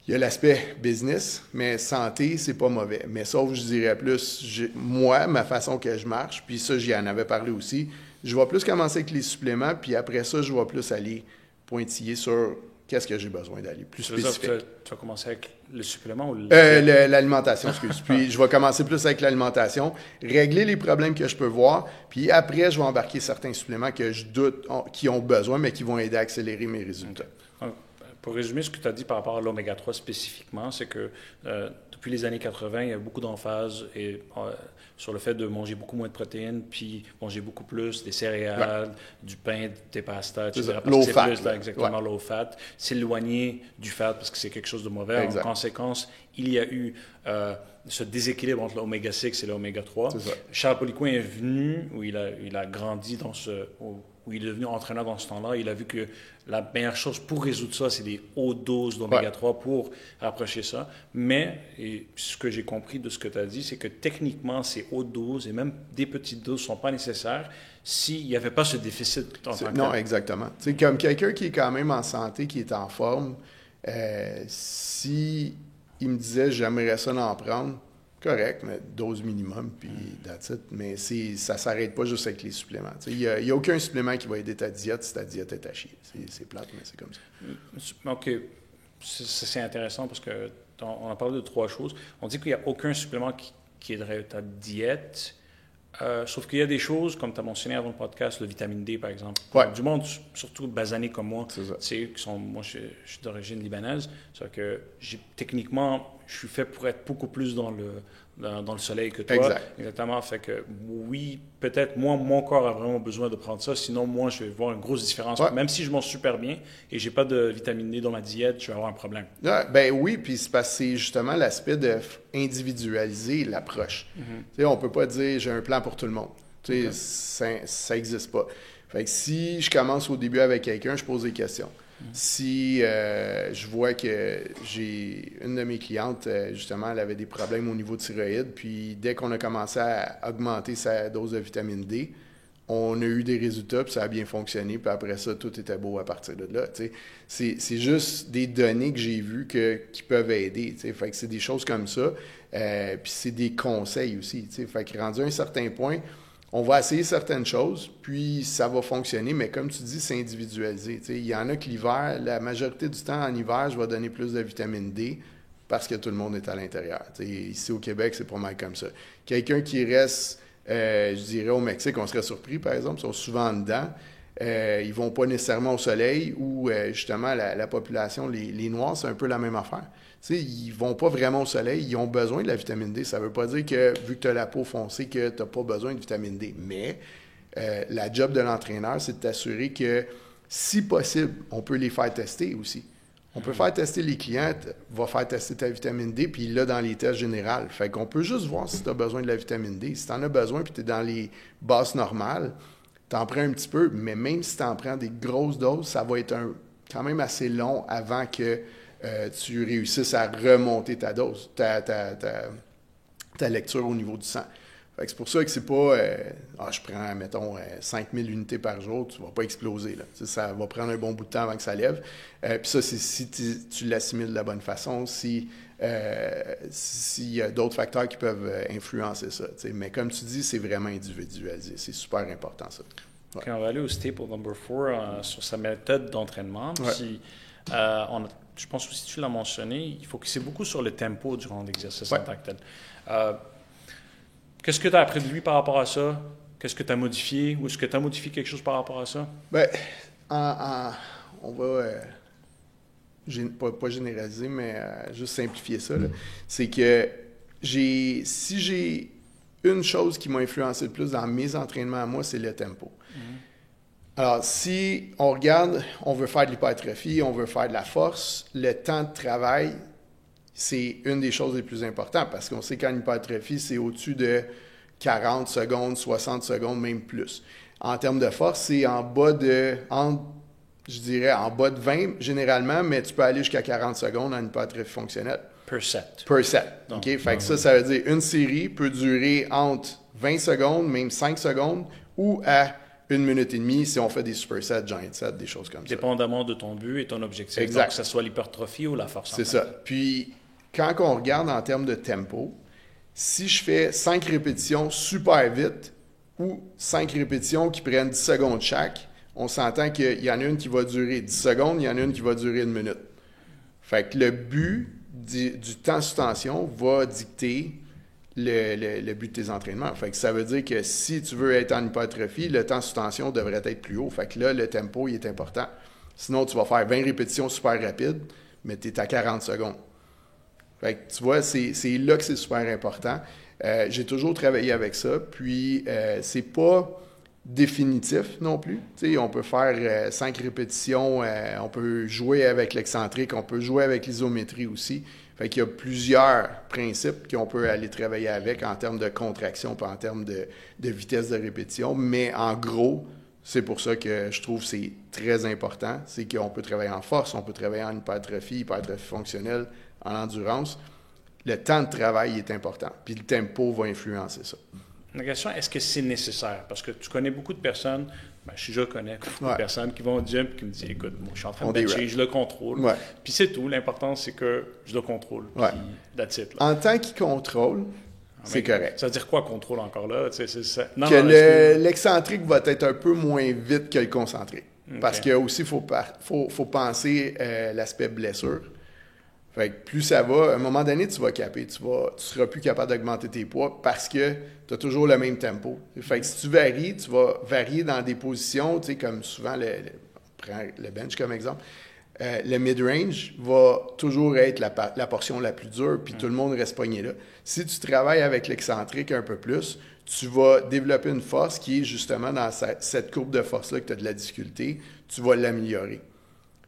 il y a l'aspect business, mais santé, c'est pas mauvais. Mais sauf, je dirais plus, moi, ma façon que je marche, puis ça, j'y en avais parlé aussi, je vais plus commencer avec les suppléments, puis après ça, je vais plus aller pointiller sur qu'est-ce que j'ai besoin d'aller plus spécifique. Tu vas commencer avec le supplément ou l'alimentation, excuse. Puis je vais commencer plus avec l'alimentation, régler les problèmes que je peux voir, puis après, je vais embarquer certains suppléments que je doute qui ont besoin, mais qui vont aider à accélérer mes résultats. Okay. Pour résumer ce que tu as dit par rapport à l'oméga 3 spécifiquement, c'est que depuis depuis les années 80, il y a beaucoup d'emphase sur le fait de manger beaucoup moins de protéines, puis manger beaucoup plus des céréales, du pain, des pastas, etc. Low fat. Plus, exactement, low fat. S'éloigner du fat parce que c'est quelque chose de mauvais. Exact. En conséquence, il y a eu ce déséquilibre entre l'oméga 6 et l'oméga 3. Charles Poliquin est venu, où il a grandi où il est devenu entraîneur dans ce temps-là. Il a vu que la meilleure chose pour résoudre ça, c'est des hautes doses d'oméga 3 pour rapprocher ça. Mais, et ce que j'ai compris de ce que tu as dit, c'est que techniquement, ces hautes doses et même des petites doses ne sont pas nécessaires s'il n'y avait pas ce déficit. Non, exactement. C'est comme quelqu'un qui est quand même en santé, qui est en forme, si il me disait j'aimerais ça en prendre, correct, mais dose minimum, puis that's it. Mais ça ne s'arrête pas juste avec les suppléments. Il n'y a aucun supplément qui va aider ta diète si ta diète est à chier. C'est plate, mais c'est comme ça. OK. C'est intéressant parce qu'on a parlé de 3 choses. On dit qu'il n'y a aucun supplément qui aiderait ta diète. Sauf qu'il y a des choses, comme tu as mentionné avant le podcast, le vitamine D, par exemple. Ouais. Du monde, surtout basané comme moi, moi, je suis d'origine libanaise. C'est-à-dire que techniquement, je suis fait pour être beaucoup plus dans le soleil que toi. Exact. Exactement. Fait que oui, peut-être moi, mon corps a vraiment besoin de prendre ça. Sinon, moi, je vais voir une grosse différence. Ouais. Même si je mange super bien et j'ai pas de vitamine D dans ma diète, je vais avoir un problème. Ben oui, puis c'est parce que c'est justement l'aspect d'individualiser l'approche. On ne peut pas dire j'ai un plan pour tout le monde. Ça n'existe pas. Fait que si je commence au début avec quelqu'un, je pose des questions. Si je vois que j'ai une de mes clientes, justement, elle avait des problèmes au niveau de thyroïde, puis dès qu'on a commencé à augmenter sa dose de vitamine D, on a eu des résultats, puis ça a bien fonctionné, puis après ça, tout était beau à partir de là. C'est juste des données que j'ai vues qui peuvent aider. Fait que c'est des choses comme ça, puis c'est des conseils aussi. Fait que rendu à un certain point, on va essayer certaines choses, puis ça va fonctionner, mais comme tu dis, c'est individualisé. Il y en a que l'hiver, la majorité du temps en hiver, je vais donner plus de vitamine D parce que tout le monde est à l'intérieur. Ici au Québec, c'est pas mal comme ça. Quelqu'un qui reste, je dirais au Mexique, on serait surpris par exemple, ils sont souvent dedans. Ils vont pas nécessairement au soleil ou justement la population, les Noirs, c'est un peu la même affaire. Ils vont pas vraiment au soleil, ils ont besoin de la vitamine D. Ça veut pas dire que, vu que tu as la peau foncée, que tu n'as pas besoin de vitamine D. Mais la job de l'entraîneur, c'est de t'assurer que, si possible, on peut les faire tester aussi. On peut faire tester les clients, va faire tester ta vitamine D, puis là, dans les tests généraux. Fait qu'on peut juste voir si tu as besoin de la vitamine D. Si tu en as besoin, puis tu es dans les bases normales, tu en prends un petit peu, mais même si tu en prends des grosses doses, ça va être quand même assez long avant que tu réussisses à remonter ta dose, ta lecture au niveau du sang. Fait que c'est pour ça que c'est pas je prends, mettons, 5000 unités par jour, tu vas pas exploser. Là. Ça va prendre un bon bout de temps avant que ça lève. Puis ça, c'est si tu l'assimiles de la bonne façon, s'il y a d'autres facteurs qui peuvent influencer ça. Mais comme tu dis, c'est vraiment individualisé. C'est super important, ça. Ouais. Okay, on va aller au staple number 4 sur sa méthode d'entraînement. Ouais. Puis, je pense aussi que tu l'as mentionné, il faut que c'est beaucoup sur le tempo durant l'exercice en tant que tel. Qu'est-ce que tu as appris de lui par rapport à ça? Qu'est-ce que tu as modifié? Ou est-ce que tu as modifié quelque chose par rapport à ça? Bien, on va pas généraliser, mais juste simplifier ça. C'est que si j'ai une chose qui m'a influencé le plus dans mes entraînements à moi, c'est le tempo. Alors, si on regarde, on veut faire de l'hypertrophie, on veut faire de la force, le temps de travail, c'est une des choses les plus importantes parce qu'on sait qu'en hypertrophie, c'est au-dessus de 40 secondes, 60 secondes, même plus. En termes de force, c'est en bas de 20 généralement, mais tu peux aller jusqu'à 40 secondes en hypertrophie fonctionnelle. Per set. OK? Fait que ça veut dire une série peut durer entre 20 secondes, même 5 secondes, ou à 1 minute et demie si on fait des supersets, giant sets, des choses comme ça. Dépendamment de ton but et ton objectif. Exact. Donc, que ce soit l'hypertrophie ou la force. C'est ça. Puis, quand on regarde en termes de tempo, si je fais 5 répétitions super vite ou 5 répétitions qui prennent 10 secondes chaque, on s'entend qu'il y en a une qui va durer 10 secondes, il y en a une qui va durer 1 minute. Fait que le but du temps sous tension va dicter le but de tes entraînements. Fait que ça veut dire que si tu veux être en hypertrophie, le temps sous tension devrait être plus haut. Fait que là, le tempo, il est important. Sinon, tu vas faire 20 répétitions super rapides, mais tu es à 40 secondes. Fait que tu vois, c'est là que c'est super important. J'ai toujours travaillé avec ça, puis c'est pas définitif non plus. Tu sais, on peut faire 5 répétitions, on peut jouer avec l'excentrique, on peut jouer avec l'isométrie aussi. Fait qu'il y a plusieurs principes qu'on peut aller travailler avec en termes de contraction puis en termes de vitesse de répétition. Mais en gros, c'est pour ça que je trouve que c'est très important. C'est qu'on peut travailler en force, on peut travailler en hypertrophie fonctionnelle, en endurance. Le temps de travail est important. Puis le tempo va influencer ça. La question, est-ce que c'est nécessaire? Parce que tu connais beaucoup de personnes, je connais beaucoup de personnes qui vont au gym et qui me disent, écoute, moi, je suis en train de bencher, je le contrôle. Ouais. Puis c'est tout. L'important, c'est que je le contrôle. Ouais. Puis that's it. En tant qu'il contrôle, c'est correct. Ça veut dire quoi, contrôle encore là? C'est ça. Non, que l'excentrique va être un peu moins vite que le concentrique. Okay. Parce que aussi, il faut penser l'aspect blessure. Fait que plus ça va, à un moment donné, tu vas caper. Tu seras plus capable d'augmenter tes poids parce que tu as toujours le même tempo. Fait que si tu varies, tu vas varier dans des positions, tu sais, comme souvent, prends le bench comme exemple. Le mid-range va toujours être la portion la plus dure, puis tout le monde reste pogné là. Si tu travailles avec l'excentrique un peu plus, tu vas développer une force qui est justement dans cette courbe de force-là que tu as de la difficulté, tu vas l'améliorer.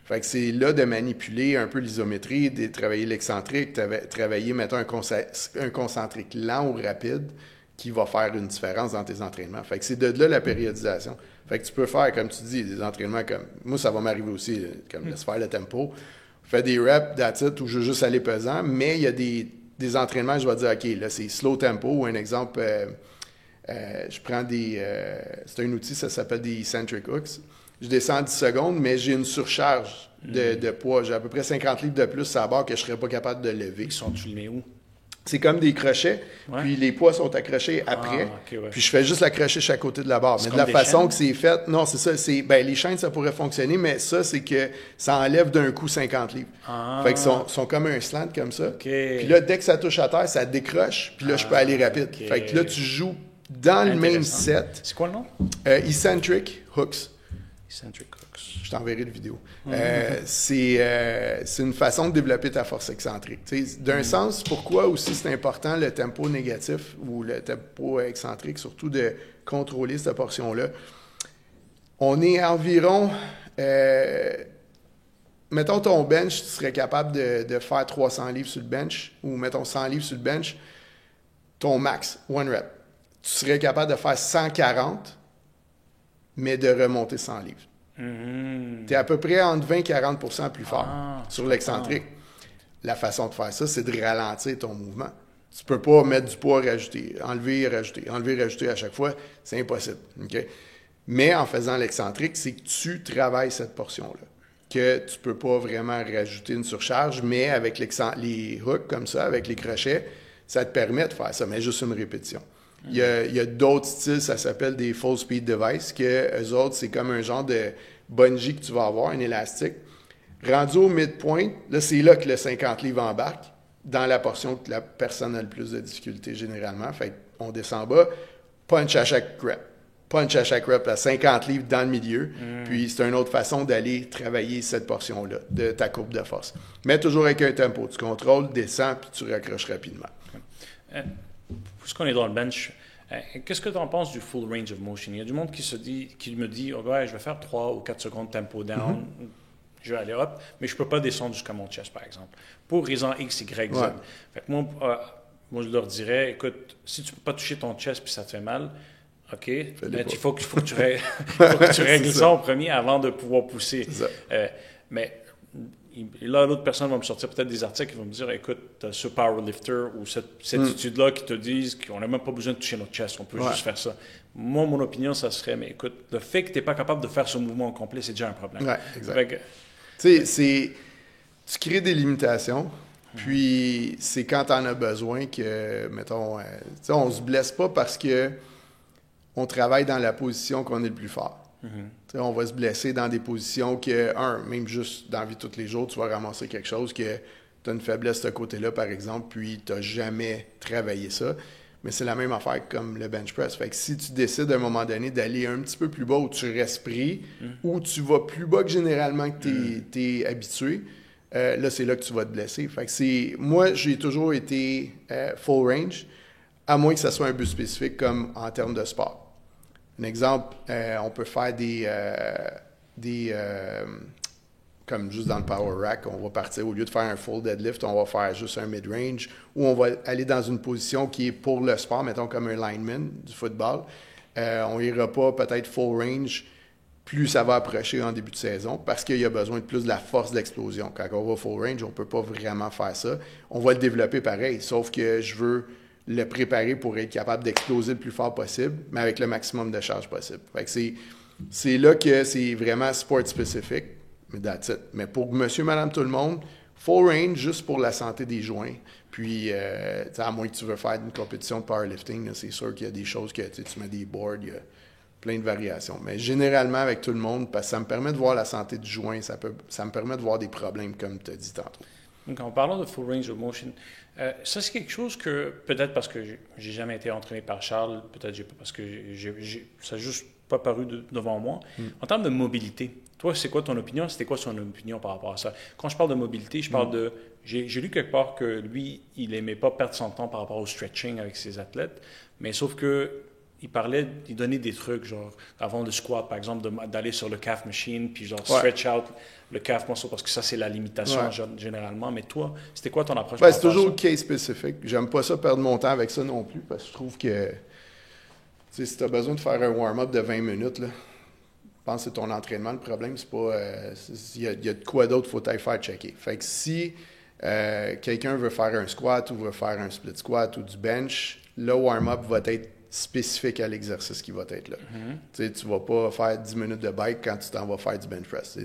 Fait que c'est là de manipuler un peu l'isométrie, de travailler l'excentrique, travailler, mettons, un concentrique lent ou rapide qui va faire une différence dans tes entraînements. Fait que c'est de là la périodisation. Fait que tu peux faire, comme tu dis, des entraînements comme... Moi, ça va m'arriver aussi, comme laisse faire le tempo. Fais des reps, that's it, où je veux juste aller pesant, mais il y a des entraînements, je vais dire, OK, là, c'est slow tempo, ou un exemple, je prends c'est un outil, ça s'appelle des eccentric hooks. Je descends 10 secondes, mais j'ai une surcharge de poids. J'ai à peu près 50 livres de plus à la barre que je ne serais pas capable de lever. Tu le mets où? C'est comme des crochets, puis les poids sont accrochés après. Puis je fais juste l'accrocher chaque côté de la barre. Mais de la façon que c'est fait, non, c'est ça. Les chaînes, ça pourrait fonctionner, mais ça, c'est que ça enlève d'un coup 50 livres. Fait qu'ils sont comme un slant comme ça. Puis là, dès que ça touche à terre, ça décroche, puis là, je peux aller rapide. Fait que là, tu joues dans le même set. C'est quoi le nom? Eccentric Hooks. Eccentric Hooks. Je t'enverrai le vidéo. C'est une façon de développer ta force excentrique. D'un sens, pourquoi aussi c'est important le tempo négatif ou le tempo excentrique, surtout de contrôler cette portion-là. On est environ... mettons ton bench, tu serais capable de faire 300 livres sur le bench, ou mettons 100 livres sur le bench, ton max, one rep. Tu serais capable de faire 140, mais de remonter 100 livres. Tu es à peu près entre 20 et 40% plus fort sur l'excentrique. La façon de faire ça, c'est de ralentir ton mouvement. Tu peux pas mettre du poids, rajouter, enlever, rajouter à chaque fois. C'est impossible. Okay? Mais en faisant l'excentrique, c'est que tu travailles cette portion-là. Que tu peux pas vraiment rajouter une surcharge, mais avec les hooks comme ça, avec les crochets, ça te permet de faire ça, mais juste une répétition. Il y a d'autres styles, ça s'appelle des full speed device, que eux autres, c'est comme un genre de bungee que tu vas avoir, un élastique. Rendu au midpoint, là, c'est là que le 50 livres embarque, dans la portion que la personne a le plus de difficulté généralement. Fait qu'on descend bas, punch à chaque rep. Punch à chaque rep, à 50 livres dans le milieu. Puis c'est une autre façon d'aller travailler cette portion-là, de ta courbe de force. Mais toujours avec un tempo. Tu contrôles, descends, puis tu raccroches rapidement. Puisqu'on est dans le bench, qu'est-ce que tu en penses du full range of motion? Il y a du monde qui me dit, oh, ouais, je vais faire 3 ou 4 secondes tempo down, je vais aller up, mais je ne peux pas descendre jusqu'à mon chest, par exemple. Pour raison X, Y, Z. Fait que moi, je leur dirais, écoute, si tu ne peux pas toucher ton chest puis ça te fait mal, OK, mais il faut que tu règles ça en premier avant de pouvoir pousser. Mais là, l'autre personne va me sortir peut-être des articles qui vont me dire, écoute, tu as ce powerlifter ou cette étude-là qui te disent qu'on n'a même pas besoin de toucher notre chest, on peut juste faire ça. Moi, mon opinion, ça serait, mais écoute, le fait que tu n'es pas capable de faire ce mouvement au complet, c'est déjà un problème. Ouais, exact. Tu sais, tu crées des limitations, puis c'est quand tu en as besoin que, mettons, on se blesse pas parce que on travaille dans la position qu'on est le plus fort. On va se blesser dans des positions que, même juste dans la vie de tous les jours, tu vas ramasser quelque chose que tu as une faiblesse de ce côté-là, par exemple, puis tu n'as jamais travaillé ça. Mais c'est la même affaire comme le bench press. Fait que si tu décides à un moment donné d'aller un petit peu plus bas où tu restes pris, où tu vas plus bas que généralement que tu es habitué, là, c'est là que tu vas te blesser. Fait que moi, j'ai toujours été full range, à moins que ce soit un but spécifique comme en termes de sport. Un exemple, on peut faire comme juste dans le power rack, on va partir, au lieu de faire un full deadlift, on va faire juste un mid-range, ou on va aller dans une position qui est pour le sport, mettons comme un lineman du football. On n'ira pas peut-être full range, plus ça va approcher en début de saison, parce qu'il y a besoin de plus de la force d'explosion. Quand on va full range, on ne peut pas vraiment faire ça. On va le développer pareil, sauf que je veux le préparer pour être capable d'exploser le plus fort possible, mais avec le maximum de charge possible. Fait que c'est là que c'est vraiment sport spécifique. Mais that's it. Mais pour monsieur, madame, tout le monde, full range juste pour la santé des joints. Puis, à moins que tu veux faire une compétition de powerlifting, là, c'est sûr qu'il y a des choses que tu mets des boards, il y a plein de variations. Mais généralement, avec tout le monde, parce que ça me permet de voir la santé du joint, ça me permet de voir des problèmes, comme tu as dit tantôt. Donc, en parlant de full range of motion, ça, c'est quelque chose que, peut-être parce que j'ai jamais été entraîné par Charles, peut-être parce que ça n'a juste pas paru devant moi. En termes de mobilité, toi, c'est quoi ton opinion? C'était quoi son opinion par rapport à ça? Quand je parle de mobilité, je parle de... J'ai lu quelque part que lui, il n'aimait pas perdre son temps par rapport au stretching avec ses athlètes, mais sauf que il donnait des trucs, genre, avant le squat, par exemple, d'aller sur le calf machine, puis genre stretch out le calf muscle, parce que ça, c'est la limitation généralement. Mais toi, c'était quoi ton approche? C'est toujours case spécifique. J'aime pas ça perdre mon temps avec ça non plus, parce que je trouve que, si tu as besoin de faire un warm-up de 20 minutes, là, je pense que c'est ton entraînement. Le problème, c'est pas... Il y a de quoi d'autre qu'il faut t'aller faire checker. Fait que si quelqu'un veut faire un squat ou veut faire un split squat ou du bench, le warm-up va être spécifique à l'exercice qui va être là. Tu ne vas pas faire 10 minutes de bike quand tu t'en vas faire du bench press.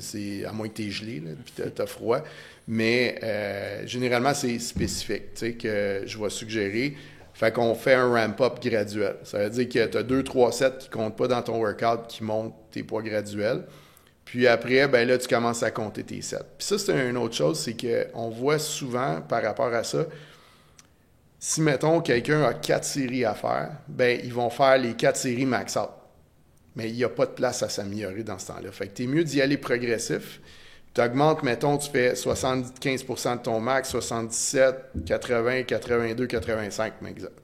À moins que tu es gelé et tu as froid. Mais généralement, c'est spécifique que je vais suggérer. Fait qu'on fait un ramp-up graduel. Ça veut dire que tu as 2-3 sets qui ne comptent pas dans ton workout, qui montent tes poids graduels. Puis après, ben là, tu commences à compter tes sets. Puis ça, c'est une autre chose, c'est qu'on voit souvent par rapport à ça, si, mettons, quelqu'un a 4 séries à faire, ben ils vont faire les 4 séries max-out. Mais il n'y a pas de place à s'améliorer dans ce temps-là. Fait que tu es mieux d'y aller progressif. Tu augmentes, mettons, tu fais 75% de ton max, 77, 80, 82, 85,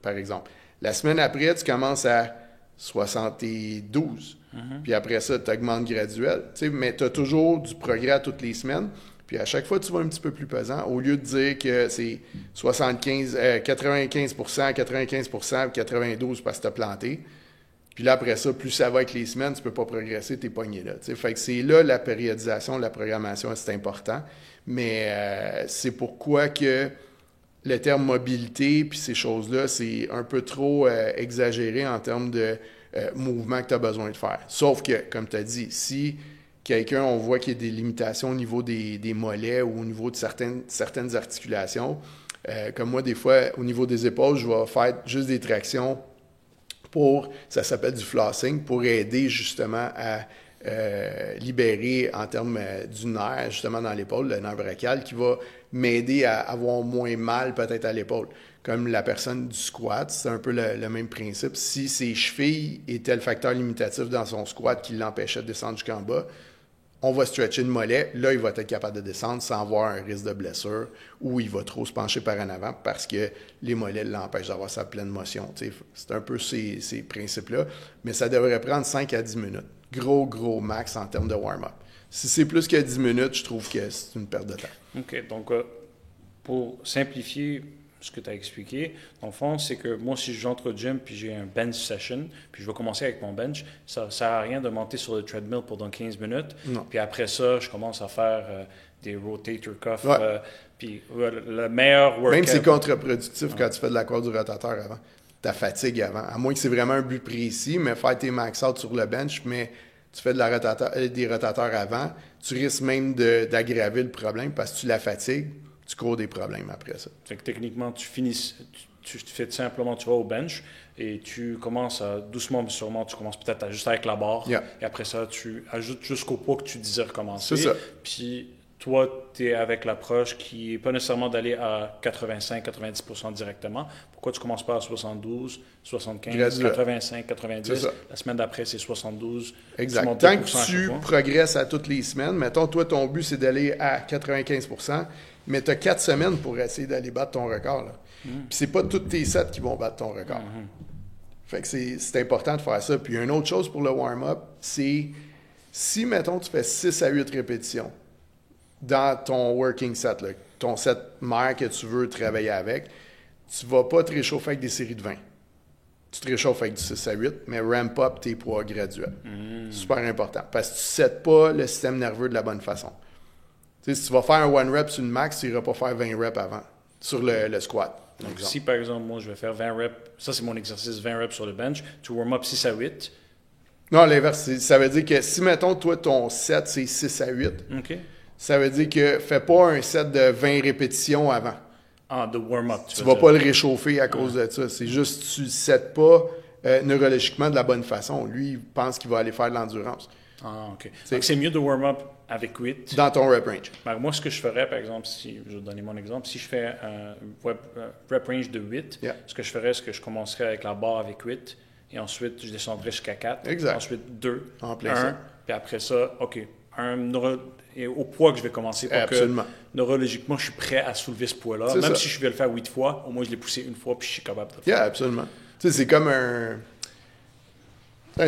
par exemple. La semaine après, tu commences à 72. Puis après ça, tu augmentes graduel. Mais tu as toujours du progrès à toutes les semaines. Puis à chaque fois, tu vas un petit peu plus pesant. Au lieu de dire que c'est 95%, 95%, 92% parce que tu as planté. Puis là, après ça, plus ça va avec les semaines, tu ne peux pas progresser, tu es pogné là. Fait que c'est là la périodisation, la programmation, c'est important. Mais c'est pourquoi que le terme mobilité puis ces choses-là, c'est un peu trop exagéré en termes de mouvement que tu as besoin de faire. Sauf que, comme tu as dit, si quelqu'un, on voit qu'il y a des limitations au niveau des mollets ou au niveau de certaines articulations, comme moi, des fois, au niveau des épaules, je vais faire juste des tractions ça s'appelle du flossing, pour aider justement à libérer en termes du nerf, justement dans l'épaule, le nerf brachial, qui va m'aider à avoir moins mal peut-être à l'épaule. Comme la personne du squat, c'est un peu le même principe. Si ses chevilles étaient le facteur limitatif dans son squat qui l'empêchait de descendre jusqu'en bas, on va stretcher le mollet, là, il va être capable de descendre sans avoir un risque de blessure ou il va trop se pencher par en avant parce que les mollets l'empêchent d'avoir sa pleine motion. T'sais. C'est un peu ces principes-là, mais ça devrait prendre 5 à 10 minutes. Gros max en termes de warm-up. Si c'est plus que 10 minutes, je trouve que c'est une perte de temps. OK. Donc, pour simplifier ce que tu as expliqué, dans le fond, c'est que moi, si j'entre au gym puis j'ai un bench session, puis je vais commencer avec mon bench, ça ne sert à rien de monter sur le treadmill pendant 15 minutes. Non. Puis après ça, je commence à faire des rotator cuffs. Puis le meilleur workout... Même si c'est contre-productif quand tu fais de la corde du rotateur avant. Ta fatigue avant. À moins que c'est vraiment un but précis, mais faire tes max-out sur le bench, mais tu fais des rotateurs avant, tu risques même d'aggraver le problème parce que tu la fatigues. Tu cours des problèmes après ça. Fait que techniquement, tu fais simplement, tu vas au bench et tu commences doucement mais sûrement, tu commences peut-être juste avec la barre. Yeah. Et après ça, tu ajoutes jusqu'au poids que tu disais recommencer. C'est ça. Puis toi, tu es avec l'approche qui n'est pas nécessairement d'aller à 85-90% directement. Pourquoi tu ne commences pas à 72, 75, Graduel. 85, 90? La semaine d'après, c'est 72. Exact. Tant que tu progresses à toutes les semaines, mettons, toi, ton but, c'est d'aller à 95%, mais tu as 4 semaines pour essayer d'aller battre ton record. Là. Puis c'est pas tous tes sets qui vont battre ton record. Fait que c'est important de faire ça. Puis une autre chose pour le warm-up, c'est si, mettons, tu fais 6 à 8 répétitions dans ton working set, là, ton set mère que tu veux travailler avec, tu vas pas te réchauffer avec des séries de 20. Tu te réchauffes avec du 6 à 8, mais ramp up tes poids graduels. Super important. Parce que tu ne sets pas le système nerveux de la bonne façon. Tu sais, si tu vas faire un 1 rep sur une max, tu n'iras pas faire 20 reps avant, sur le squat. Donc, si par exemple, moi, je vais faire 20 reps, ça c'est mon exercice, 20 reps sur le bench, tu warm up 6 à 8. Non, l'inverse, ça veut dire que si, mettons, toi, ton set, c'est 6 à 8, ça veut dire que fais pas un set de 20 répétitions avant. Ah, de warm-up. Tu vas pas le réchauffer à cause de ça. C'est juste tu ne sets pas neurologiquement de la bonne façon. Lui, il pense qu'il va aller faire de l'endurance. Ah, OK. Donc, c'est mieux de warm-up avec 8. Dans ton rep range. Alors, moi, ce que je ferais, par exemple, si je vais donner mon exemple, si je fais un rep range de 8, ce que je ferais, c'est que je commencerais avec la barre avec 8, et ensuite, je descendrais jusqu'à 4. Exact. Ensuite, 2, en plein 1, ça. Puis après ça, OK, et au poids que je vais commencer pour Absolument. que neurologiquement, je suis prêt à soulever ce poids-là. C'est Même ça. si je vais le faire 8 fois, au moins je l'ai poussé une fois puis je suis capable de le faire. Yeah, absolument. Tu sais, c'est comme un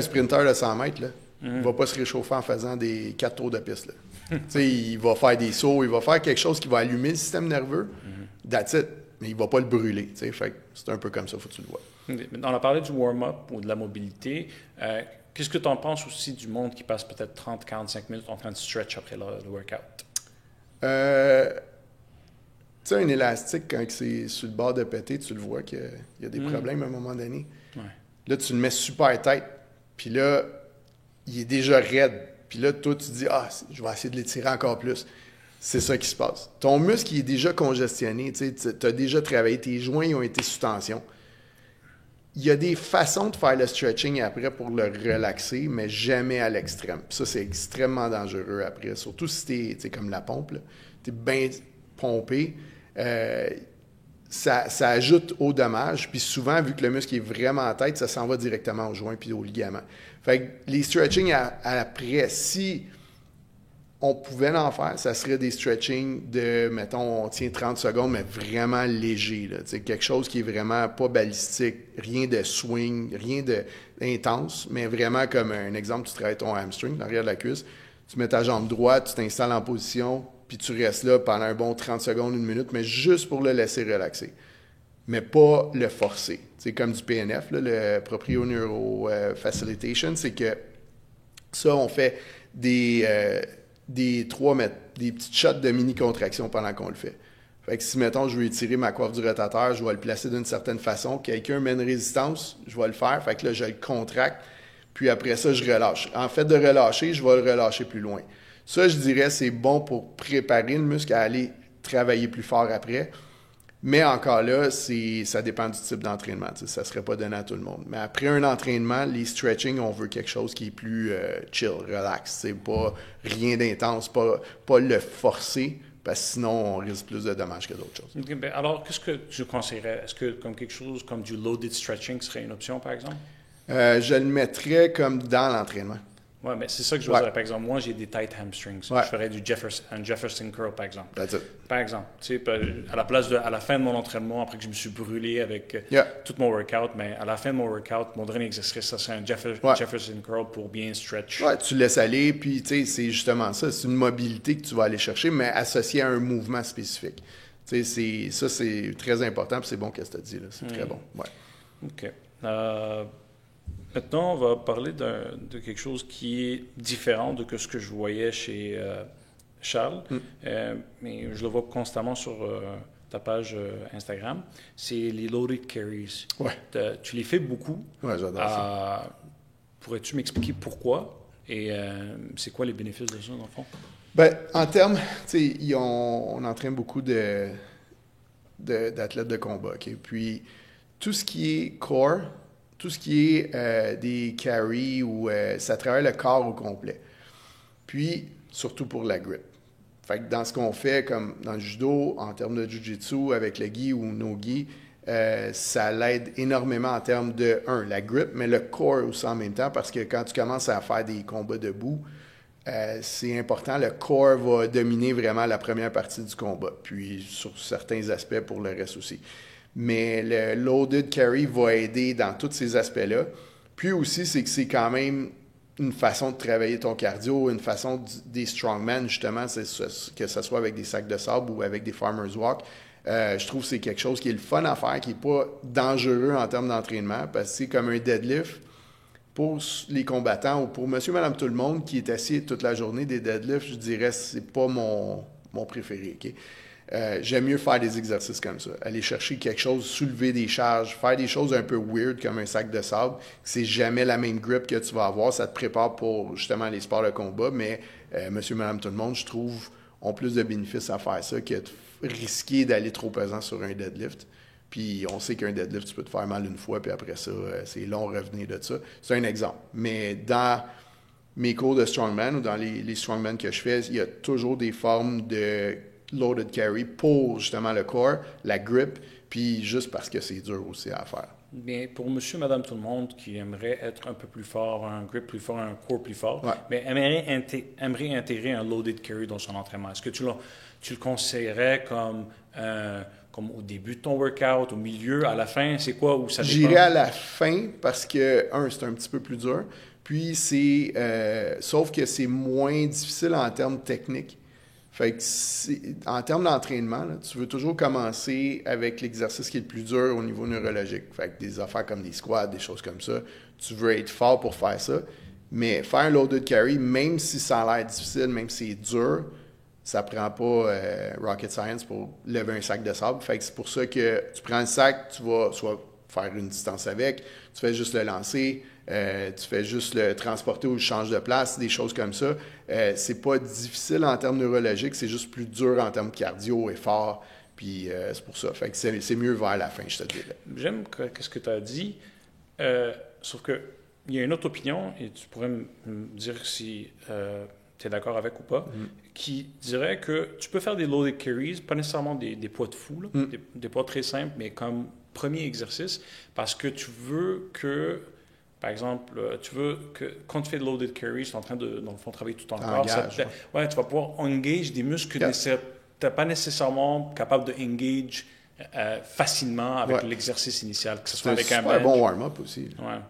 sprinter de 100 mètres. Là. Il ne va pas se réchauffer en faisant des 4 tours de piste. Là. Tu sais, il va faire des sauts, il va faire quelque chose qui va allumer le système nerveux. That's it. Mais il ne va pas le brûler. Tu sais. Fait que c'est un peu comme ça, il faut que tu le vois. On a parlé du warm-up ou de la mobilité. Qu'est-ce que tu en penses aussi du monde qui passe peut-être 30-45 minutes en train de stretch après le workout? Tu sais, un élastique, quand c'est sur le bord de péter, tu le vois qu'il y a des problèmes à un moment donné. Ouais. Là, tu le mets super tête. Puis là, il est déjà raide. Puis là, toi, tu te dis, je vais essayer de l'étirer encore plus. C'est ça qui se passe. Ton muscle, il est déjà congestionné. Tu as déjà travaillé. Tes joints ils ont été sous tension. Il y a des façons de faire le stretching après pour le relaxer, mais jamais à l'extrême. Puis ça, c'est extrêmement dangereux après. Surtout si tu es comme la pompe. Tu es bien pompé. Ça ajoute au dommage. Puis souvent, vu que le muscle est vraiment en tête, ça s'en va directement aux joints puis aux ligaments. Fait que les stretching après, si on pouvait en faire, ça serait des stretching de, mettons, on tient 30 secondes, mais vraiment léger. Là, quelque chose qui est vraiment pas balistique, rien de swing, rien d'intense, mais vraiment comme un exemple, tu travailles ton hamstring dans l'arrière de la cuisse, tu mets ta jambe droite, tu t'installes en position, puis tu restes là pendant un bon 30 secondes, 1 minute, mais juste pour le laisser relaxer. Mais pas le forcer. C'est comme du PNF, là, le Proprio Neuro Facilitation, c'est que ça, on fait des petites shots de mini-contraction pendant qu'on le fait. Fait que si, mettons, je veux étirer ma coiffe du rotateur, je vais le placer d'une certaine façon. Quelqu'un met une résistance, je vais le faire. Fait que là, je le contracte. Puis après ça, je relâche. En fait, de relâcher, je vais le relâcher plus loin. Ça, je dirais, c'est bon pour préparer le muscle à aller travailler plus fort après. Mais encore là, ça dépend du type d'entraînement. Ça ne serait pas donné à tout le monde. Mais après un entraînement, les stretching, on veut quelque chose qui est plus chill, relax. C'est pas rien d'intense, pas le forcer, parce que sinon, on risque plus de dommages que d'autres choses. Okay, ben alors, qu'est-ce que tu conseillerais? Est-ce que comme quelque chose comme du loaded stretching serait une option, par exemple? Je le mettrais comme dans l'entraînement. Oui, mais c'est ça que je veux dire. Par exemple, moi, j'ai des tight hamstrings. Ouais. Je ferais un Jefferson curl, par exemple. That's it. Par exemple, tu sais, à la fin de mon entraînement, après que je me suis brûlé avec tout mon workout, mais à la fin de mon workout, mon dernier exercice, ça serait un Jefferson curl pour bien stretch. Ouais, tu laisses aller, puis tu sais, c'est justement ça. C'est une mobilité que tu vas aller chercher, mais associée à un mouvement spécifique. Tu sais, ça, c'est très important, puis c'est bon qu'est-ce que tu as dit, là. C'est très bon. Ouais. OK. Maintenant, on va parler de quelque chose qui est différent de ce que je voyais chez Charles, mais je le vois constamment sur ta page Instagram. C'est les loaded carries. Ouais. Tu les fais beaucoup. Ouais, j'adore ça. Pourrais-tu m'expliquer pourquoi et c'est quoi les bénéfices de ça, dans le fond? Ben, en termes, tu sais, on entraîne beaucoup d'athlètes de combat. Okay? Puis, tout ce qui est core, tout ce qui est des carries ou ça travaille le corps au complet. Puis, surtout pour la grip. Fait que dans ce qu'on fait, comme dans le judo, en termes de jiu-jitsu, avec le gi ou no gi, ça l'aide énormément en termes de, la grip, mais le core aussi en même temps, parce que quand tu commences à faire des combats debout, c'est important, le core va dominer vraiment la première partie du combat, puis sur certains aspects pour le reste aussi. Mais le loaded carry va aider dans tous ces aspects-là. Puis aussi, c'est que c'est quand même une façon de travailler ton cardio, une façon des strongmen, justement, que ce soit avec des sacs de sable ou avec des farmer's walk. Je trouve que c'est quelque chose qui est le fun à faire, qui n'est pas dangereux en termes d'entraînement, parce que c'est comme un deadlift. Pour les combattants ou pour monsieur, madame, tout le monde qui est assis toute la journée des deadlifts, je dirais que c'est pas mon préféré. Okay? J'aime mieux faire des exercices comme ça. Aller chercher quelque chose, soulever des charges, faire des choses un peu weird comme un sac de sable. C'est jamais la même grip que tu vas avoir. Ça te prépare pour justement les sports de combat, mais monsieur, madame, tout le monde, je trouve, ont plus de bénéfices à faire ça que de risquer d'aller trop pesant sur un deadlift. Puis on sait qu'un deadlift, tu peux te faire mal une fois, puis après ça, c'est long revenir de ça. C'est un exemple. Mais dans mes cours de strongman ou dans les strongman que je fais, il y a toujours des formes de loaded carry pour justement le core, la grip, puis juste parce que c'est dur aussi à faire. Bien, pour monsieur, madame, tout le monde qui aimerait être un peu plus fort, un grip plus fort, un core plus fort, ouais. Mais aimerait intégrer un loaded carry dans son entraînement, est-ce que tu le conseillerais comme au début de ton workout, au milieu, à la fin, c'est quoi où ça dépend? J'irais à la fin parce que, c'est un petit peu plus dur. Puis, sauf que c'est moins difficile en termes techniques. Fait que en termes d'entraînement, là, tu veux toujours commencer avec l'exercice qui est le plus dur au niveau neurologique. Fait que des affaires comme des squats, des choses comme ça. Tu veux être fort pour faire ça. Mais faire un loaded carry, même si ça a l'air difficile, même si c'est dur, ça prend pas rocket science pour lever un sac de sable. Fait que c'est pour ça que tu prends le sac, tu vas soit faire une distance avec, tu fais juste le lancer, tu fais juste le transporter ou le change de place, des choses comme ça. C'est pas difficile en termes neurologiques, c'est juste plus dur en termes cardio, effort. Puis c'est pour ça. Fait que c'est mieux vers la fin, je te dirais. J'aime ce que tu as dit, sauf que il y a une autre opinion, et tu pourrais me dire si tu es d'accord avec ou pas, qui dirait que tu peux faire des loaded carries, pas nécessairement des poids de fou, là, des poids très simples, mais comme premier exercice, parce que tu veux que, par exemple, quand tu fais de loaded carries, tu es en train de, dans le fond, travailler tout ton corps. Tu vas pouvoir engage des muscles que tu n'es pas nécessairement capable de engage facilement avec l'exercice initial, que ce soit avec un bench. C'est un bon warm-up aussi. Ouais.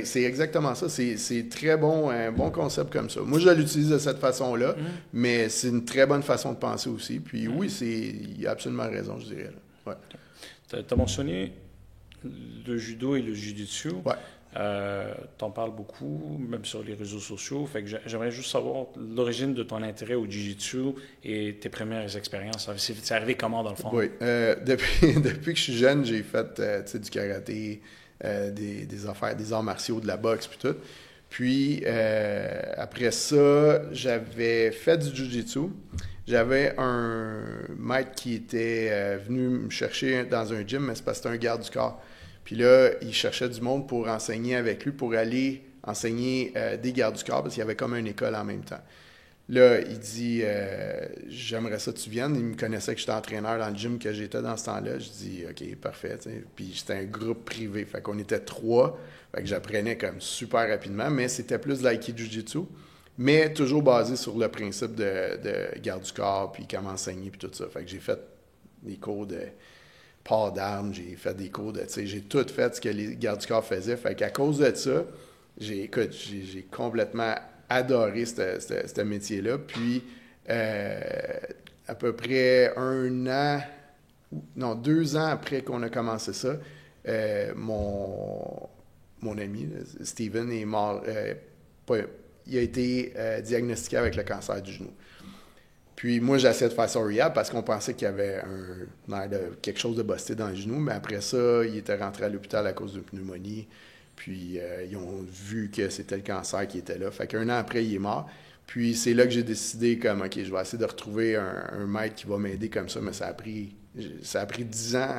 C'est exactement ça. C'est très bon, un bon concept comme ça. Moi, je l'utilise de cette façon-là, mais c'est une très bonne façon de penser aussi. Puis oui, il a absolument raison, je dirais. Là. Ouais. Tu as mentionné le judo et le jiu-jitsu. Ouais. Tu en parles beaucoup, même sur les réseaux sociaux. Fait que j'aimerais juste savoir l'origine de ton intérêt au jiu-jitsu et tes premières expériences. C'est arrivé comment, dans le fond? Oui. Depuis que je suis jeune, j'ai fait du karaté, des affaires, des arts martiaux, de la boxe, puis tout. Puis, après ça, j'avais fait du jiu-jitsu. J'avais un maître qui était venu me chercher dans un gym, mais c'est parce que c'était un garde du corps. Puis là, il cherchait du monde pour enseigner avec lui, pour aller enseigner des gardes du corps, parce qu'il y avait comme une école en même temps. Là, il dit « J'aimerais ça que tu viennes ». Il me connaissait que j'étais entraîneur dans le gym que j'étais dans ce temps-là. Je dis « OK, parfait ». Puis c'était un groupe privé, fait qu'on était 3. Fait que j'apprenais comme super rapidement, mais c'était plus de l'aïkido jiu-jitsu, mais toujours basé sur le principe de garde du corps, puis comment enseigner, puis tout ça. Fait que j'ai fait des cours de port d'armes, j'ai fait des cours de, j'ai tout fait ce que les gardes du corps faisaient. Fait qu'à cause de ça, j'ai complètement adoré ce métier-là. Puis, à peu près 2 ans après qu'on a commencé ça, mon ami, Steven, est mort. Il a été diagnostiqué avec le cancer du genou. Puis moi, j'essayais de faire ça au rehab parce qu'on pensait qu'il y avait quelque chose de busté dans le genou. Mais après ça, il était rentré à l'hôpital à cause d'une pneumonie. Puis ils ont vu que c'était le cancer qui était là. Fait qu'un an après, il est mort. Puis c'est là que j'ai décidé comme, OK, je vais essayer de retrouver un maître qui va m'aider comme ça. Mais ça a pris 10 ans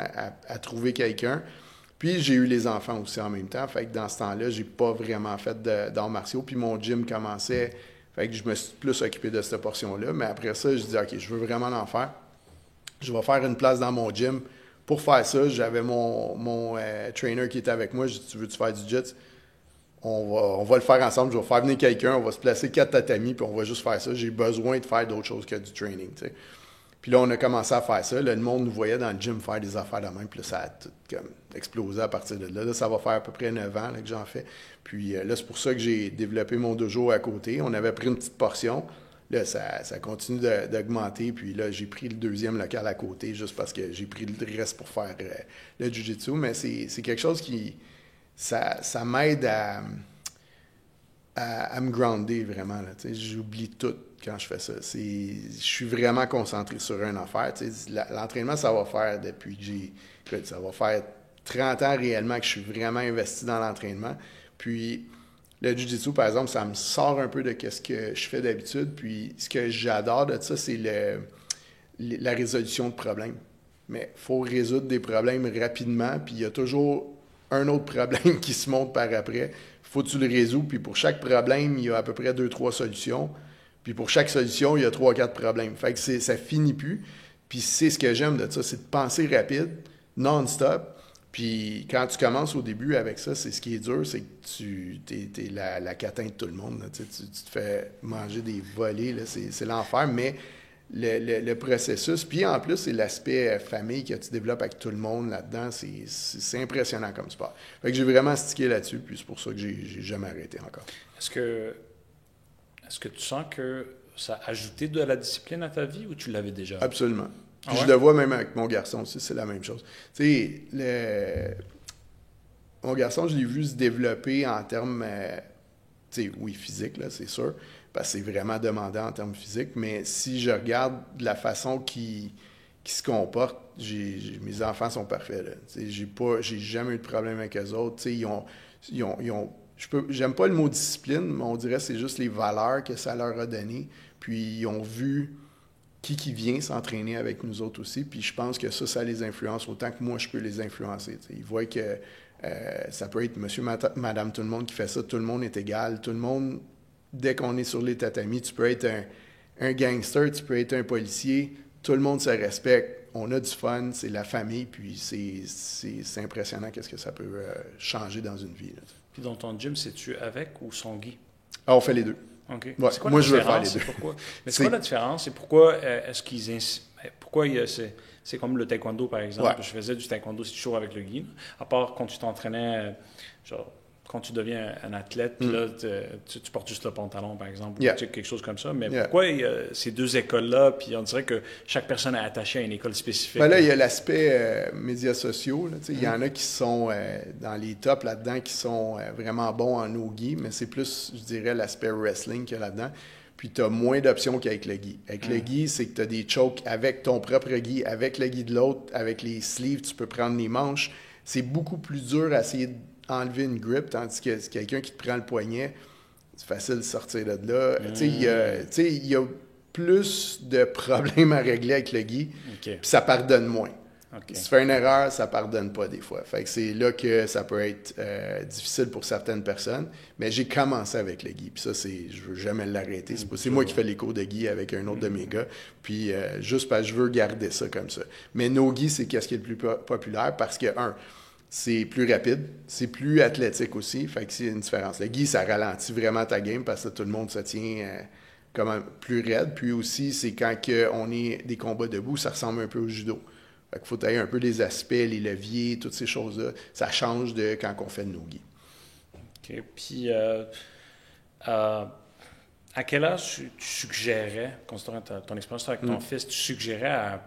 à trouver quelqu'un. Puis j'ai eu les enfants aussi en même temps. Fait que dans ce temps-là, j'ai pas vraiment fait d'arts martiaux. Puis mon gym commençait Fait que je me suis plus occupé de cette portion-là. Mais après ça, je dis, OK, je veux vraiment en faire. Je vais faire une place dans mon gym. Pour faire ça, j'avais mon trainer qui était avec moi. Je dis, tu veux-tu faire du jiu-jitsu? On va le faire ensemble. Je vais faire venir quelqu'un. On va se placer 4 tatamis, puis on va juste faire ça. J'ai besoin de faire d'autres choses que du training, tu sais. Puis là, on a commencé à faire ça. Là, le monde nous voyait dans le gym faire des affaires de même. Puis là, ça a tout comme explosé à partir de là. Là, ça va faire à peu près 9 ans là, que j'en fais. Puis là, c'est pour ça que j'ai développé mon dojo à côté. On avait pris une petite portion. Là, ça continue d'augmenter. Puis là, j'ai pris le deuxième local à côté juste parce que j'ai pris le reste pour faire le jiu-jitsu. Mais c'est quelque chose qui... Ça m'aide à me grounder vraiment. Là, j'oublie tout quand je fais ça. Je suis vraiment concentré sur une affaire. L'entraînement, ça va faire depuis que ça va faire 30 ans réellement que je suis vraiment investi dans l'entraînement. Puis le jiu-jitsu, par exemple, ça me sort un peu de ce que je fais d'habitude. Puis ce que j'adore de ça, c'est la résolution de problèmes. Mais il faut résoudre des problèmes rapidement. Puis il y a toujours un autre problème qui se monte par après. Faut que tu le résous. Puis pour chaque problème, il y a à peu près 2-3 solutions. Puis pour chaque solution, il y a 3-4 problèmes. Fait que ça finit plus. Puis c'est ce que j'aime de ça, c'est de penser rapide, non-stop. Puis quand tu commences au début avec ça, c'est ce qui est dur, c'est que t'es la catin de tout le monde. Là. Tu te fais manger des volets, là, c'est l'enfer. Mais le processus, puis en plus, c'est l'aspect famille que tu développes avec tout le monde là-dedans. C'est impressionnant comme sport. Fait que j'ai vraiment stické là-dessus, puis c'est pour ça que j'ai jamais arrêté encore. Est-ce que tu sens que ça a ajouté de la discipline à ta vie ou tu l'avais déjà? Absolument. Puis je le vois même avec mon garçon aussi, c'est la même chose. Tu sais, mon garçon, je l'ai vu se développer en termes, tu sais, oui, physique, là, c'est sûr, parce que c'est vraiment demandant en termes physiques, mais si je regarde de la façon qu'il se comporte, mes enfants sont parfaits, là. Tu sais, j'ai jamais eu de problème avec eux autres. Tu sais, j'aime pas le mot discipline, mais on dirait que c'est juste les valeurs que ça leur a données. Puis ils ont vu qui vient s'entraîner avec nous autres aussi. Puis je pense que ça les influence autant que moi, je peux les influencer. T'sais. Ils voient que ça peut être monsieur, madame, tout le monde qui fait ça. Tout le monde est égal. Tout le monde, dès qu'on est sur les tatamis, tu peux être un gangster, tu peux être un policier. Tout le monde se respecte. On a du fun. C'est la famille. Puis c'est impressionnant qu'est-ce que ça peut changer dans une vie. Là. Puis dans ton gym, c'est-tu avec ou sans Guy? Ah, on fait les deux. OK. Ouais, c'est quoi moi, la je veux faire les différence? deux. C'est quoi la différence? Et pourquoi est-ce qu'ils... Pourquoi c'est comme le taekwondo, par exemple. Ouais. Je faisais du taekwondo, c'est toujours avec le Guy. À part quand tu t'entraînais, genre, quand tu deviens un athlète, puis là, tu portes juste le pantalon, par exemple, Yeah. ou quelque chose comme ça. Mais Yeah. pourquoi il y a ces deux écoles-là, puis on dirait que chaque personne est attachée à une école spécifique? Ben là, il y a l'aspect médias sociaux. Là, il y en a qui sont dans les tops là-dedans, qui sont vraiment bons en no-gi, mais c'est plus, je dirais, l'aspect wrestling qu'il y a là-dedans. Puis tu as moins d'options qu'avec le gi. Avec le gi, c'est que tu as des chokes avec ton propre gi, avec le gi de l'autre, avec les sleeves, tu peux prendre les manches. C'est beaucoup plus dur à essayer d'enlever une grip, tandis que c'est quelqu'un qui te prend le poignet, c'est facile de sortir de là. Il y a plus de problèmes à régler avec le gi, puis ça pardonne moins. Okay. Si tu fais une erreur, ça pardonne pas des fois. Fait que c'est là que ça peut être difficile pour certaines personnes. Mais j'ai commencé avec le gi, puis ça, je veux jamais l'arrêter. C'est moi qui fais les cours de gi avec un autre de mes gars, puis juste parce que je veux garder ça comme ça. Mais no-gi, c'est qu'est-ce qui est le plus populaire parce que, c'est plus rapide, c'est plus athlétique aussi, fait que c'est une différence. Le gi, ça ralentit vraiment ta game parce que tout le monde se tient comme plus raide. Puis aussi, c'est quand on est des combats debout, ça ressemble un peu au judo. Fait qu'il faut tailler un peu les aspects, les leviers, toutes ces choses-là. Ça change de quand on fait le no-gi. OK. Puis, à quel âge tu suggérais, considérant ton expérience avec ton fils, tu suggérais à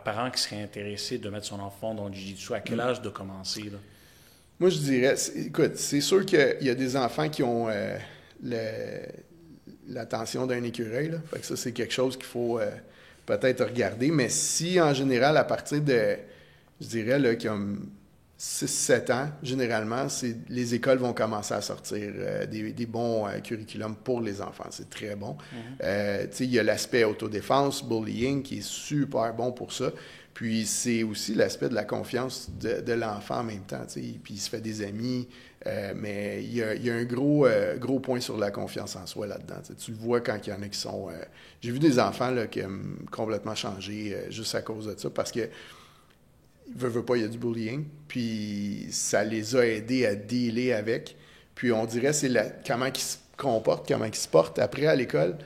parents qui seraient intéressés de mettre son enfant dans le jiu-jitsu, à quel âge de commencer? Là? Moi, je dirais, écoute, c'est sûr qu'il y a des enfants qui ont l'attention d'un écureuil. Là. Fait que ça, c'est quelque chose qu'il faut peut-être regarder. Mais si, en général, à partir de, je dirais, là, comme 6-7 ans, généralement, les écoles vont commencer à sortir des bons curriculums pour les enfants. C'est très bon. Il y a l'aspect autodéfense, bullying, qui est super bon pour ça. Puis c'est aussi l'aspect de la confiance de l'enfant en même temps. Puis il se fait des amis, mais il y a un gros point sur la confiance en soi là-dedans. Tu le vois quand il y en a qui sont... J'ai vu des enfants là, qui ont complètement changé juste à cause de ça, parce que veut pas, il y a du bullying, puis ça les a aidés à dealer avec. Puis on dirait c'est comment ils se comportent, comment ils se portent après à l'école.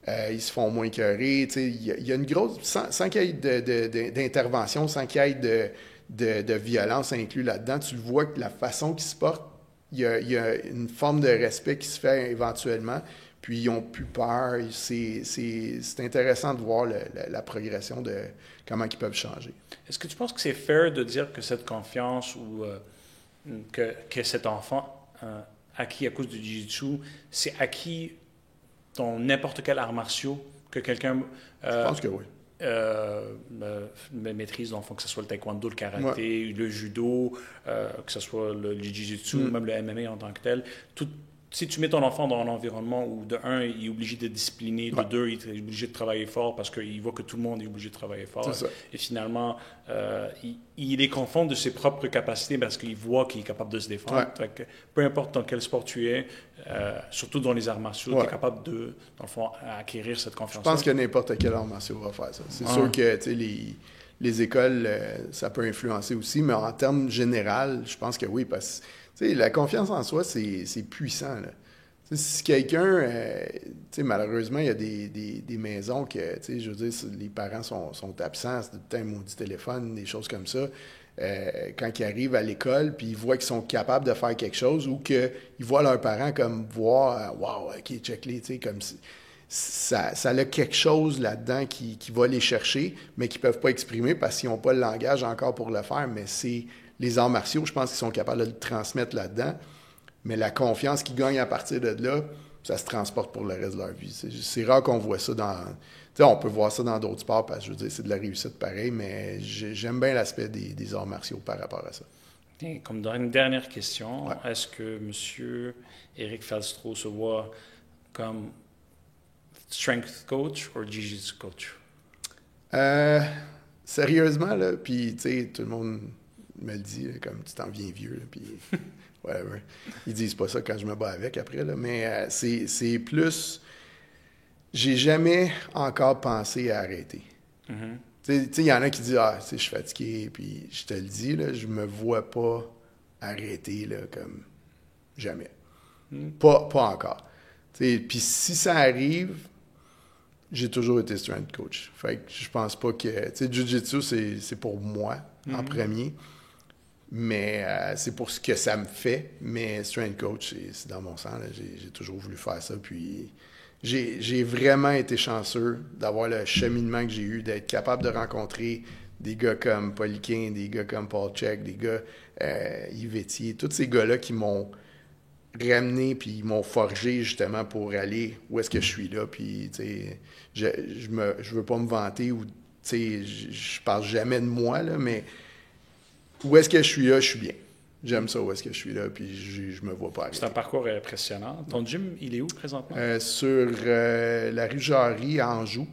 Ils se font moins écœurer. Il y a une grosse... Sans qu'il y ait d'intervention, sans qu'il y ait de violence inclus là-dedans, tu le vois que la façon qu'ils se portent, il y a une forme de respect qui se fait éventuellement, puis ils n'ont plus peur. C'est intéressant de voir la progression de comment ils peuvent changer. Est-ce que tu penses que c'est fair de dire que cette confiance ou que cet enfant acquis à cause du jiu-jitsu, c'est acquis dans n'importe quel art martial que quelqu'un je pense que oui. Maîtrise, dans le fond, que ce soit le taekwondo, le karaté, le judo, que ce soit le jiu-jitsu, même le MMA en tant que tel. Si tu mets ton enfant dans un environnement où, de un, il est obligé de discipliner, de deux, il est obligé de travailler fort parce qu'il voit que tout le monde est obligé de travailler fort. Et finalement, il est confond de ses propres capacités parce qu'il voit qu'il est capable de se défendre. Fait que, peu importe dans quel sport tu es, surtout dans les arts martiaux, tu es capable de, dans le fond, acquérir cette confiance. Je pense que n'importe quel art martial va faire ça. C'est sûr que les écoles, ça peut influencer aussi, mais en termes général, je pense que oui, parce que la confiance en soi, c'est puissant. Là. Si quelqu'un... malheureusement, il y a des maisons que, je veux dire, les parents sont absents, c'est tout le temps un maudit téléphone, des choses comme ça. Quand ils arrivent à l'école, puis ils voient qu'ils sont capables de faire quelque chose ou qu'ils voient leurs parents comme voir « Wow, OK, check-les », comme ça a quelque chose là-dedans qui va les chercher, mais qu'ils ne peuvent pas exprimer parce qu'ils n'ont pas le langage encore pour le faire, mais c'est... Les arts martiaux, je pense qu'ils sont capables de le transmettre là-dedans, mais la confiance qu'ils gagnent à partir de là, ça se transporte pour le reste de leur vie. C'est rare qu'on voit ça dans... on peut voir ça dans d'autres sports, parce que je veux dire, c'est de la réussite pareil, mais j'aime bien l'aspect des arts martiaux par rapport à ça. Et comme dans une dernière question, est-ce que M. Éric Falstro se voit comme strength coach ou jiu-jitsu coach? Sérieusement, là, puis tu sais, tout le monde... me le dit, comme tu t'en viens vieux, là, puis whatever. Ils disent pas ça quand je me bats avec après, là, mais c'est plus... J'ai jamais encore pensé à arrêter. Tu sais, il y en a qui disent « Ah, je suis fatigué », puis je te le dis, là, je me vois pas arrêter, là, comme jamais. Pas encore. Puis si ça arrive, j'ai toujours été strength coach. Fait que je pense pas que... Tu sais, Jiu-Jitsu, c'est pour moi, en premier. Mais c'est pour ce que ça me fait. Mais strength coach, c'est dans mon sang. Là. J'ai toujours voulu faire ça. Puis j'ai vraiment été chanceux d'avoir le cheminement que j'ai eu, d'être capable de rencontrer des gars comme Poliquin, des gars comme Paul Check, des gars Yves Etier, tous ces gars-là qui m'ont ramené puis ils m'ont forgé justement pour aller où est-ce que je suis là. Puis, tu sais, je veux pas me vanter ou, tu sais, je parle jamais de moi, là, mais où est-ce que je suis là, je suis bien. J'aime ça où est-ce que je suis là, puis je me vois pas arrêter. C'est un parcours impressionnant. Ton gym, il est où présentement? Sur la rue Jarry à Anjou.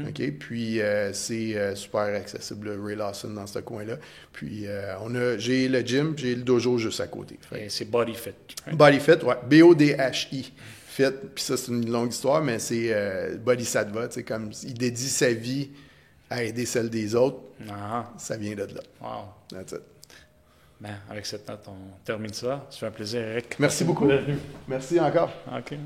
OK? Puis c'est super accessible, Ray Lawson dans ce coin-là. Puis j'ai le gym, j'ai le dojo juste à côté. C'est Body Fit. Right? Body Fit, ouais. BODHI. Fit. Puis ça, c'est une longue histoire, mais c'est Bodhisattva. Tu sais, comme il dédie sa vie à aider celle des autres. Ça vient de là. Wow. That's it. Ben, avec cette note, on termine ça. Ça fait un plaisir, Eric. Merci beaucoup. Merci encore. OK.